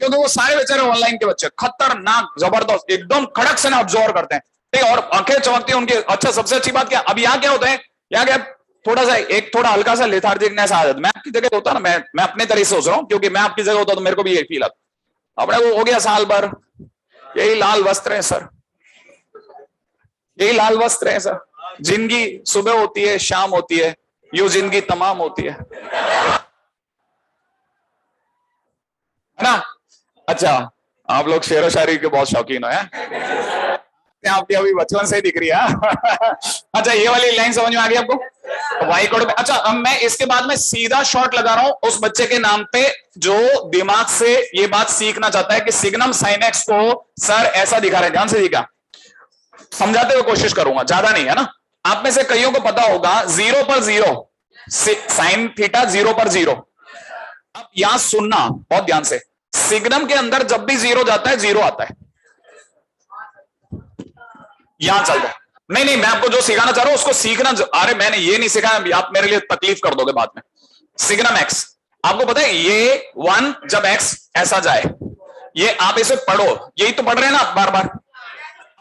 क्योंकि वो सारे बेचारे ऑनलाइन के बच्चे खतरनाक जबरदस्त एकदम खड़क से ना ऑब्जर्व करते हैं, ठीक है, और आंखें चमकती हैं उनकी। अच्छा सबसे अच्छी बात क्या, अब यहाँ क्या होता है, यहाँ क्या थोड़ा सा एक थोड़ा हल्का सा लेथार्जिकनेस आ जाता, मैं आपकी जगह होता ना, मैं अपने तरीके से सोच रहा हूँ, क्योंकि मैं आपकी जगह होता तो मेरे को भी यही फील आता। अपने वो हो गया साल भर यही लाल वस्त्र है सर, यही लाल वस्त्र है सर, जिंदगी सुबह होती है शाम होती है, यूं जिंदगी तमाम होती है ना। अच्छा आप लोग शेरो शायरी के बहुत शौकीन हो, आपकी अभी बचपन से ही दिख रही है। अच्छा ये वाली लाइन समझ में आ गई आपको, वाई कोड में। अच्छा अब मैं इसके बाद में सीधा शॉट लगा रहा हूं उस बच्चे के नाम पे जो दिमाग से ये बात सीखना चाहता है कि सिग्नम साइन एक्स को सर ऐसा दिखा रहे हैं, ध्यान से दिखा, समझाते हुए कोशिश करूंगा, ज्यादा नहीं है ना। आप में से कईयों को पता होगा 0 पर 0 साइन थीटा, 0 पर 0। अब यहां सुनना बहुत ध्यान से, सिग्नम के अंदर जब भी 0 जाता है 0 आता है, यहां चल रहा है। नहीं नहीं मैं आपको जो सिखाना चाह रहा हूं उसको सीखना, अरे मैंने ये नहीं सिखाया, आप मेरे लिए तकलीफ कर दोगे बाद में। सिग्नम एक्स आपको पता है, ये 1 जब एक्स ऐसा जाए, ये आप इसे पढ़ो, यही तो पढ़ रहे हैं ना आप बार बार,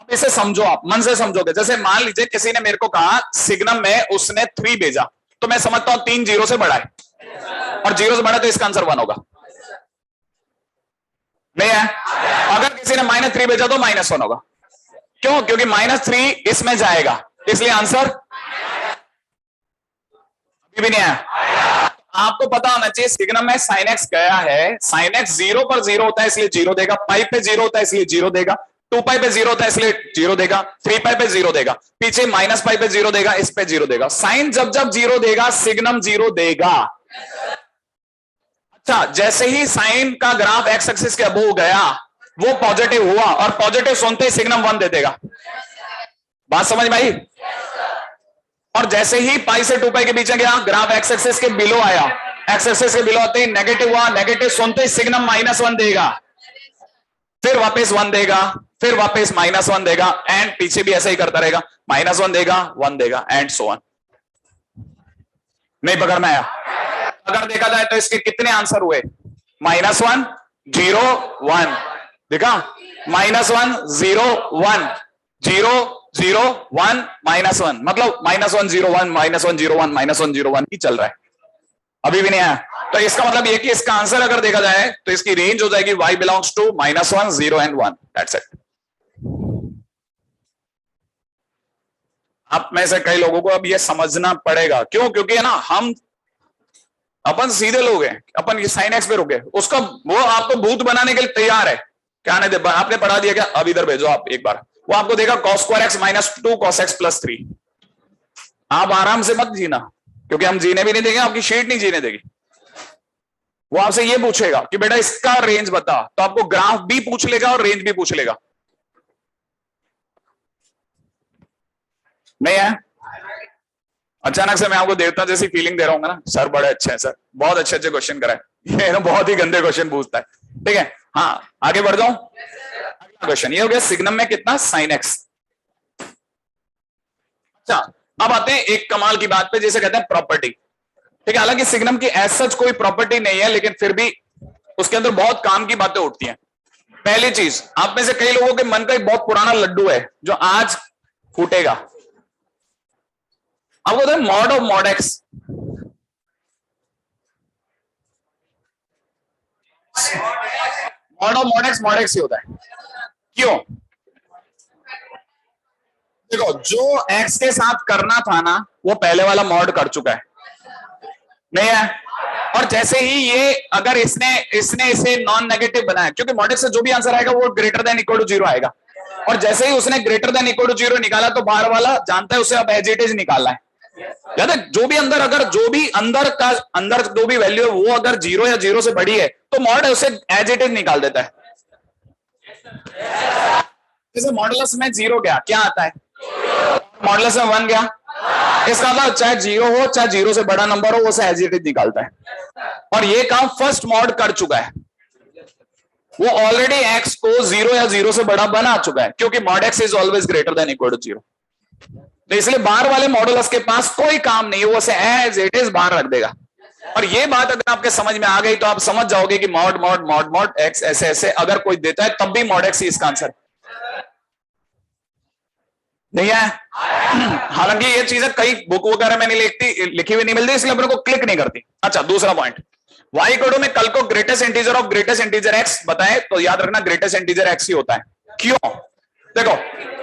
अब इसे समझो, आप मन से समझोगे। जैसे मान लीजिए किसी ने मेरे को कहा सिग्नम में उसने 3 भेजा, तो मैं समझता हूं 3 0 से बड़ा है, और 0 से बड़ा तो इसका आंसर 1 होगा, नहीं है। अगर किसी ने -3 भेजा तो -1 होगा, क्यों, क्योंकि -3 इसमें जाएगा, इसलिए आंसर अभी भी नहीं आया। आपको पता होना चाहिए सिग्नम में साइन एक्स गया है, साइन एक्स 0 पर 0 होता है इसलिए 0 देगा, पाई पे 0 होता है इसलिए 0 देगा, 2 पाई पे 0 होता है इसलिए 0 देगा, 3 पाई पे 0 देगा, पीछे -पाई पे 0 देगा, इस पे 0 देगा। साइन जब जब 0 देगा सिग्नम 0 देगा। अच्छा जैसे ही साइन का ग्राफ एक्स एक्सिस के अबोव गया वो पॉजिटिव हुआ, और पॉजिटिव सुनते ही सिग्नम 1 दे देगा, बात समझ में आई। और जैसे ही पाई से 2 पाई के बीच में गया, ग्राफ एक्स एक्सिस के बिलो आया, एक्स एक्सिस के बिलो आते ही नेगेटिव हुआ, नेगेटिव सुनते ही सिग्नम -1 देगा, फिर वापस 1 देगा, फिर वापस -1 देगा, एंड पीछे भी ऐसा ही करता रहेगा, -1 देगा, 1 देगा, एंड सो ऑन। नहीं पकड़ में आया। अगर देखा जाए तो इसके कितने आंसर हुए, -1 0 1, देखा, -1 0 1 0 0 1 -1, मतलब -1 0 1 -1 0 1 -1 0 1 ही चल रहा है, अभी भी नहीं आया। तो इसका मतलब ये कि इसका आंसर अगर देखा जाए तो इसकी रेंज हो जाएगी y belongs to -1 0 and 1, that's it. आप में से कई लोगों को अब ये समझना पड़ेगा, क्यों, क्योंकि है ना हम अपन सीधे लोग हैं, अपन ये साइन एक्स पे रुके, उसका वो आपको भूत बनाने के लिए तैयार है, क्या नहीं दे, आपने पढ़ा दिया क्या, अब इधर भेजो आप एक बार, वो आपको देगा cos square x -2 cos x + 3। आप आराम से मत जीना, क्योंकि हम जीने भी नहीं देंगे, आपकी शीट नहीं जीने देगी। वो आपसे ये पूछेगा कि बेटा इसका रेंज बता, तो आपको ग्राफ भी पूछ लेगा और रेंज भी पूछ लेगा, नहीं है। अचानक से मैं आपको देवता जैसी फीलिंग दे रहा हूँ ना, सर बड़े अच्छे हैं सर, बहुत अच्छे अच्छे क्वेश्चन कराए, ये ना बहुत ही गंदे क्वेश्चन पूछता है, ठीक है। हाँ आगे बढ़ जाऊं, अगला क्वेश्चन ये हो गया सिग्नम में कितना, साइन एक्स। अच्छा अब आते हैं एक कमाल की बात पे, जिसे कहते हैं प्रॉपर्टी, ठीक है। हालांकि सिग्नम की एज सच कोई प्रॉपर्टी नहीं है, लेकिन फिर भी उसके अंदर बहुत काम की बातें उठती हैं। पहली चीज, आप में से कई लोगों के मन का एक बहुत पुराना लड्डू है जो आज फूटेगा, आपको पता है mod of mod x, mod of mod x ही होता है, क्यों, देखो जो एक्स के साथ करना था ना वो पहले वाला मॉड कर चुका है, नहीं है। और जैसे ही ये अगर इसने इसे नॉन नेगेटिव बनाया, क्योंकि मॉड एक्स से जो भी आंसर आएगा वो ग्रेटर देन इक्वल टू 0 आएगा, और जैसे ही उसने ग्रेटर देन इक्वल टू 0 निकाला तो बाहर वाला जानता है उसे अब एज इट इज निकालना है। याद है जो भी अंदर जो भी वैल्यू है वो अगर 0 या 0 से बड़ी है तो मॉड उसे एज इट इज निकाल देता है। जैसे मॉडुलस में 0 गया क्या आता है, मॉडुलस में 1 गया, इसका मतलब चाहे 0 हो चाहे 0 से बड़ा नंबर हो उसे एज इट इज निकालता है। और ये काम फर्स्ट मॉड कर चुका है, वो ऑलरेडी x को 0 या 0 से बड़ा बना चुका है क्योंकि mod x is always greater than equal to 0। तो इसलिए बाहर वाले मॉडुलस के पास कोई काम नहीं है, वो उसे एज इट इज बाहर रख देगा। और ये बात अगर आपके समझ में आ गई तो आप समझ जाओगे कि mod mod mod mod x ऐसे ऐसे अगर कोई देता है तब भी मॉड x ही इसका आंसर नहीं है। हालांकि ये चीजें कई बुक वगैरह में नहीं लिखी हुई नहीं मिलती, इसलिए अपने को क्लिक नहीं करती। अच्छा दूसरा पॉइंट, वाई कोडो में कल को greatest integer of greatest integer x बताए तो याद रखना ग्रेटेस्ट इंटीजर x ही होता है। क्यों? देखो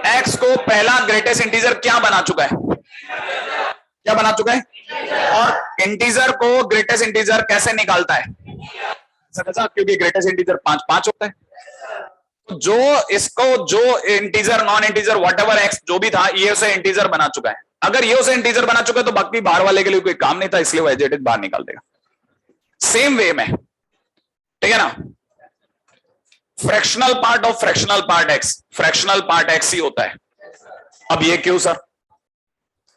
x को पहला ग्रेटेस्ट इंटीजर क्या बना चुका है, क्या बना चुका है, और इंटीजर को ग्रेटेस्ट इंटीजर कैसे निकालता है, क्योंकि ग्रेटेस्ट इंटीजर 5 5 होता है। जो इसको जो integer non integer whatever x जो भी था ये उसे इंटीजर बना चुका है। अगर ये उसे इंटीजर बना चुका है तो बाकी बाहर वाले के लिए कोई काम नहीं था, इसलिए वो एज इट इज बाहर निकाल देगा। सेम वे में ठीक है ना, fractional part of fractional part x, fractional part x ही होता है। अब ये क्यों सर?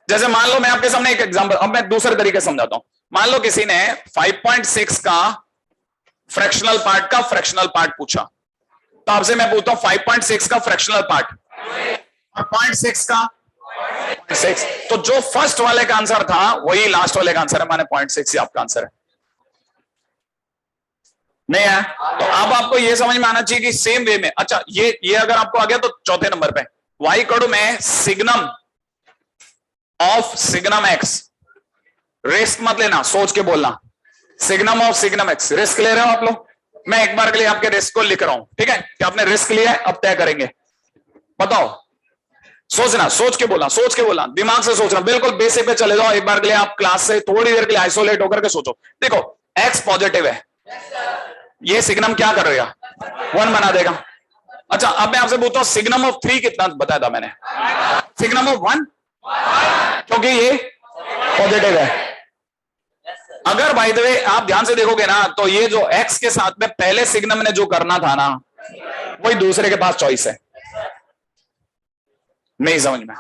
जैसे मान लो मैं आपके सामने एक एग्जांपल, अब मैं दूसरे तरीके समझाता हूं। मान लो किसी ने 5.6 का फ्रैक्शनल पार्ट पूछा, तो आपसे मैं पूछता हूं 5.6 का फ्रैक्शनल पार्ट और 0.6 का 0.6, तो जो फर्स्ट वाले का आंसर था वही लास्ट वाले का आंसर है, माने 0.6 ही आपका आंसर है नहीं है। तो अब आपको यह समझ में आना चाहिए कि सेम वे में, अच्छा ये अगर आपको आ गया तो चौथे नंबर पे वाई कोड में signum of signum x, risk मत लेना, सोच के बोलना, signum of signum x, risk ले रहे हो आप लोग, मैं एक बार के लिए आपके रिस्क को लिख रहा हूं, ठीक है कि आपने रिस्क लिया है, अब तय करेंगे, बताओ, सोचना, सोच के बोलना, दिमाग से सोचना, बिल्कुल बेसिक पे चले जाओ, एक बार के लिए आप क्लास से थोड़ी देर के लिए आइसोलेट होकर के सोचो। देखो एक्स पॉजिटिव है, ये सिग्नम क्या करेगा, 1 बना देगा। अच्छा अब मैं आपसे पूछता हूं सिग्नम ऑफ 3 कितना बताया था मैंने, सिग्नम ऑफ 1, क्योंकि ये पॉजिटिव है। अगर बाय द वे आप ध्यान से देखोगे ना तो ये जो x के साथ में पहले सिग्नम ने जो करना था ना वही दूसरे के पास चॉइस है, नहीं समझ में।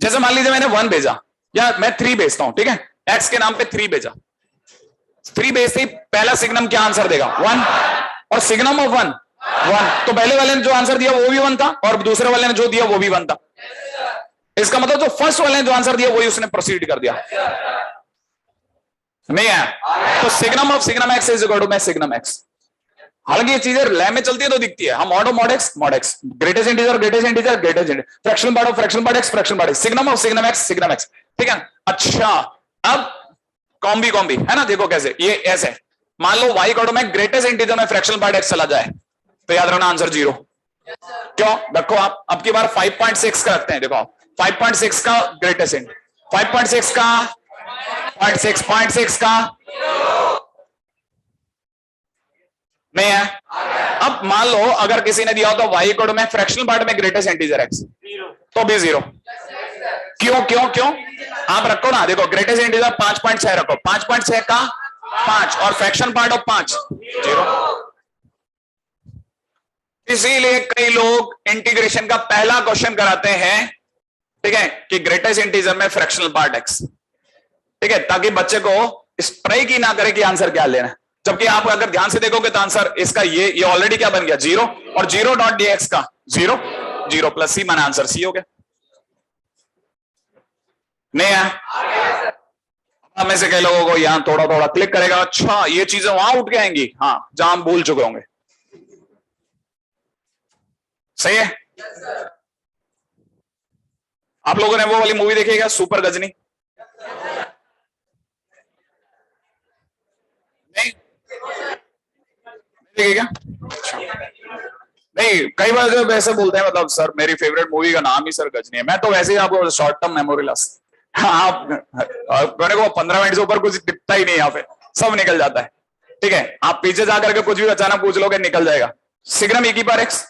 जैसे मान लीजिए मैंने 1 भेजा या मैं 3 भेजता हूं, ठीक है, x के नाम पे 3 भेजा, 3 भेजते ही पहला सिग्नम क्या आंसर देगा 1, और सिग्नम ऑफ 1 1, तो पहले वाले ने जो आंसर दिया वो भी 1 था और दूसरे वाले ने जो दिया वो भी 1 था। इसका मतलब जो फर्स्ट वाले ने जो आंसर दिया वही उसने प्रोसीड कर दिया, नहीं है। तो signum of signum x is equal to में सिग्नम एक्स। हालांकि ये चीजें लैब में चलती है तो दिखती है, हम mod of x, greatest integer, fractional part of fractional part x, fractional part x, signum of signum x, ठीक है। अच्छा अब कॉम्बी है ना, देखो कैसे, ये ऐसे मान लो वाई कोड में ग्रेटेस्ट इंटीजर में फ्रैक्शनल पार्ट एक्स चला जाए तो याद रखना आंसर 0। क्यों? देखो आप अब की बार 5.6 का रखते हैं, देखो 5.6 का ग्रेटेस्ट इंट, 5.6 का 0.6 का नहीं है। अब मान लो अगर किसी ने दिया हो तो वाई कोड में फ्रैक्शनल पार्ट में ग्रेटेस्ट इंटीजर एक्स, तो भी 0। क्यों आप रखो ना, देखो ग्रेटेस्ट इंटीजर 5.6 रखो, 5.6 का 5 और फ्रैक्शन पार्ट ऑफ 5 0। इसीलिए कई लोग इंटीग्रेशन का पहला क्वेश्चन कराते हैं, ठीक है, कि ग्रेटेस्ट इंटीजर में फ्रैक्शनल पार्ट एक्स, ठीक है, ताकि बच्चे को स्ट्राइक ही ना करे कि आंसर क्या लेना है। जबकि आप अगर ध्यान से देखोगे तो आंसर इसका ये ऑलरेडी क्या बन गया 0, और 0.dx का 0 प्लस सी माना आंसर सी हो गया, नहीं है। हमें से कई लोगों को यहां थोड़ा क्लिक करेगा, अच्छा ये चीजें वहां उठ के आएंगी, हाँ जहां हम भूल चुके होंगे, सही है। आप लोगों ने वो वाली मूवी देखी क्या, सुपर गजनी? नहीं देखिए क्या? नहीं, कई बार जब ऐसे बोलते हैं मतलब सर मेरी फेवरेट मूवी का नाम ही सर गजनी है, मैं तो वैसे ही आपको शॉर्ट टर्म मेमोरी लॉस, आप मेरे को 15 मिनट से ऊपर कुछ टिकता ही नहीं, यहाँ पे सब निकल जाता है, ठीक है। आप पीछे जाकर के कुछ भी अचानक पूछ लोगे निकल जाएगा। सिग्नम e की पावर x,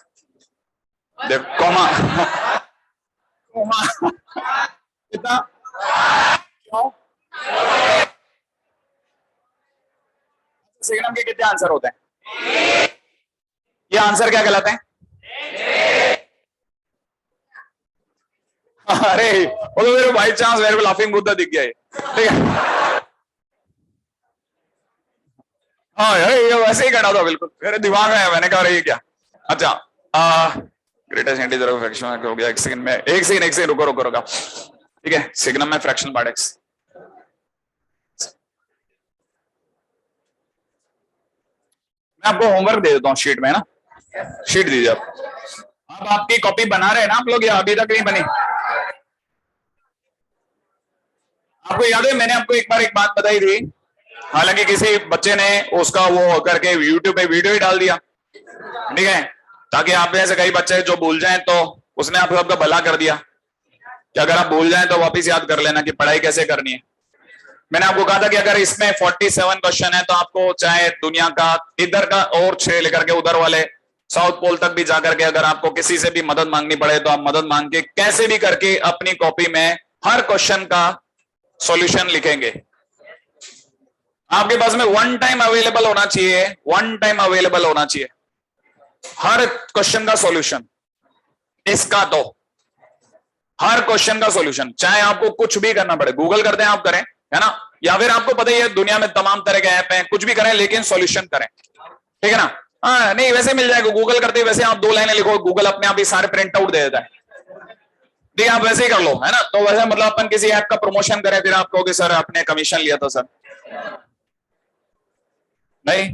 देख कॉमा, कॉमा कितना, क्यों? सिग्नम के कितने आंसर होते हैं? ये आंसर क्या कहलाते हैं? अरे वो तो मेरे बाई चांस मेरे को लाफिंग बुद्धा दिख गया है, ठीक है। हाँ ये वैसे ही करना था बिल्कुल, मेरे दिमाग में है, मैंने कहा ये क्या। अच्छा ग्रेटेस्ट इंटीजर ऑफ फ्रैक्शन हो गया। एक सेकंड में, एक सेकंड रुको रुको रुको, ठीक है। सिग्नम में फ्रैक्शन पार्ट एक्स, मैं आपको होमवर्क दे देता हूँ शीट में ना, शीट दीजिए आप। अब आपकी कॉपी बना रहे हैं ना आप लोग, या अभी तक नहीं बनी? आपको याद है मैंने आपको एक बार एक बात बताई थी, हालांकि किसी बच्चे ने उसका वो करके यूट्यूब पे वीडियो ही डाल दिया, ठीक है, ताकि आप में से कई बच्चे जो भूल जाएं, तो उसने आप सबका भला कर दिया कि अगर आप भूल जाएं तो वापस याद कर लेना कि पढ़ाई कैसे करनी है। मैंने आपको कहा था कि अगर इसमें 47 क्वेश्चन है तो आपको चाहे दुनिया का इधर का और 6 लेकर के उधर वाले साउथ पोल तक भी जाकर के अगर आपको किसी से भी मदद मांगनी पड़े तो आप मदद मांग के कैसे भी करके अपनी कॉपी में हर क्वेश्चन का सॉल्यूशन लिखेंगे। आपके पास में वन टाइम अवेलेबल होना चाहिए, वन टाइम अवेलेबल होना चाहिए हर क्वेश्चन का सॉल्यूशन। इसका तो हर क्वेश्चन का सॉल्यूशन, चाहे आपको कुछ भी करना पड़े, गूगल करते हैं आप करें, है ना, या फिर आपको पता ही है दुनिया में तमाम तरह के ऐप हैं, कुछ भी करें लेकिन सॉल्यूशन करें, ठीक है ना। हाँ नहीं वैसे मिल जाएगा, गूगल करते वैसे आप 2 लाइनें लिखो, गूगल अपने आप ही सारे प्रिंट आउट दे देता है, ठीक है, आप वैसे ही कर लो, है ना। तो वैसे मतलब अपन किसी ऐप का प्रमोशन करें फिर आप कहोगे सर आपने कमीशन लिया था सर, नहीं।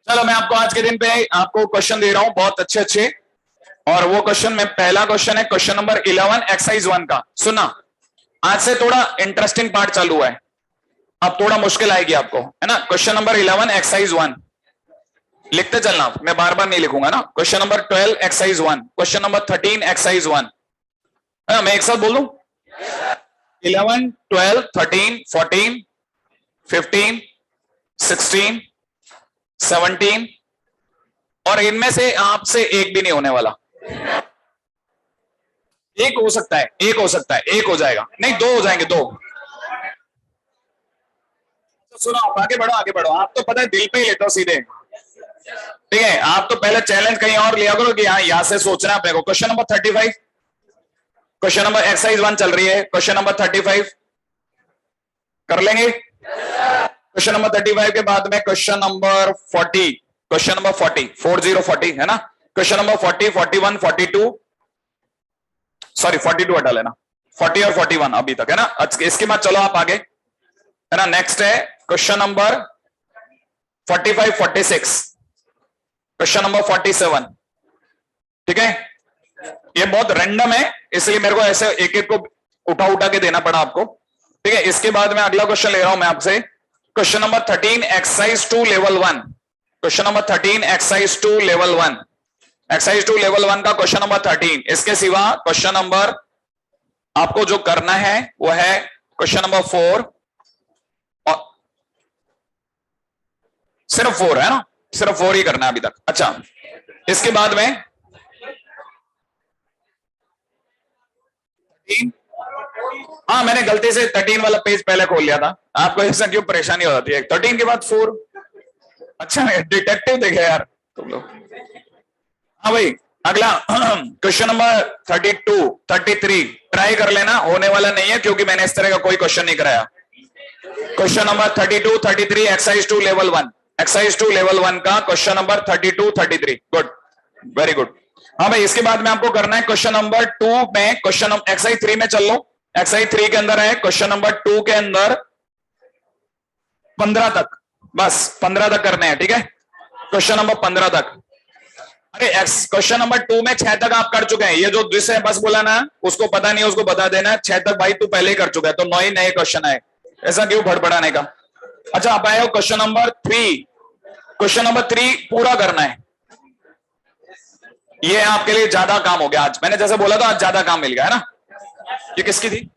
चलो मैं आपको आज के दिन पे आपको क्वेश्चन दे रहा हूं बहुत अच्छे अच्छे, और वो क्वेश्चन में पहला क्वेश्चन है क्वेश्चन नंबर 11 एक्सरसाइज 1 का। सुना, आज से थोड़ा इंटरेस्टिंग पार्ट चालू हुआ है, अब थोड़ा मुश्किल आएगी आपको, है ना। क्वेश्चन नंबर 11 एक्सरसाइज 1 लिखते चलना, मैं बार बार नहीं लिखूंगा ना। Question number 12 exercise 1, question number 13 exercise 1, है ना, मैं एक साथ बोल दूं। 11 12 13 14 15 16 17, और इनमें से आपसे एक भी नहीं होने वाला। एक हो सकता है, एक हो सकता है, एक हो जाएगा, नहीं 2 हो जाएंगे, 2। तो सुनो आप आगे बढ़ो, आगे बढ़ो, आप तो पता है दिल पे ही लेते हो सीधे, ठीक है। आप तो पहले चैलेंज कहीं और लिया करो कि हाँ यहां से सोचना है अपने को। Question number 35, question number exercise 1 चल रही है, क्वेश्चन नंबर 35 कर लेंगे। क्वेश्चन नंबर 35 के बाद में क्वेश्चन नंबर 40, क्वेश्चन नंबर 40 है ना। क्वेश्चन नंबर 40 41 42, सॉरी 42 हटा लेना, 40 और 41 अभी तक, है ना। इसके बाद चलो आप आगे, है ना। नेक्स्ट है क्वेश्चन नंबर 45 46, क्वेश्चन नंबर 47, ठीक है। ये बहुत रैंडम है इसलिए मेरे को ऐसे एक एक को उठा उठा के देना पड़ा आपको, ठीक है। इसके बाद मैं अगला क्वेश्चन ले रहा हूं मैं आपसे, question number 13 exercise 2 level 1, question number 13 exercise 2 level 1, exercise 2 level 1 का क्वेश्चन नंबर 13। इसके सिवा क्वेश्चन नंबर आपको जो करना है वो है क्वेश्चन नंबर 4, और सिर्फ 4 है ना, सिर्फ 4 ही करना है अभी तक। अच्छा इसके बाद में 13, हाँ मैंने गलती से 13 वाला पेज पहले खोल लिया था, आपको ऐसा क्यों परेशानी हो जाती है। 13 के बाद 4, अच्छा डिटेक्टिव देखे यार तुम लोग। हाँ भाई अगला क्वेश्चन नंबर 32 33 ट्राई कर लेना, होने वाला नहीं है क्योंकि मैंने इस तरह का कोई क्वेश्चन नहीं कराया। Question number 32 33 exercise 2 level 1, exercise 2 level 1 का question number 32 33, good very good. हाँ भाई इसके बाद में आपको करना है क्वेश्चन नंबर 2 में, क्वेश्चन एक्सरसाइज 3 में चल लो, एक्सरसाइज 3 के अंदर है क्वेश्चन नंबर 2 के अंदर 15 तक, बस 15 तक करने हैं, ठीक है। क्वेश्चन नंबर 15 तक, अरे क्वेश्चन नंबर 2 में 6 तक आप कर चुके हैं, ये जो जिसने बस बोला ना उसको पता नहीं उसको बता देना, 6 तक भाई तू पहले ही कर चुका है, तो 9 ही नए क्वेश्चन आए, ऐसा क्यों भड़बड़ाने का। अच्छा आप आए हो क्वेश्चन नंबर 3, क्वेश्चन नंबर 3 पूरा करना है, ये आपके लिए ज्यादा काम हो गया आज, मैंने जैसे बोला था आज ज्यादा काम मिल गया है ना। ये किसकी थी,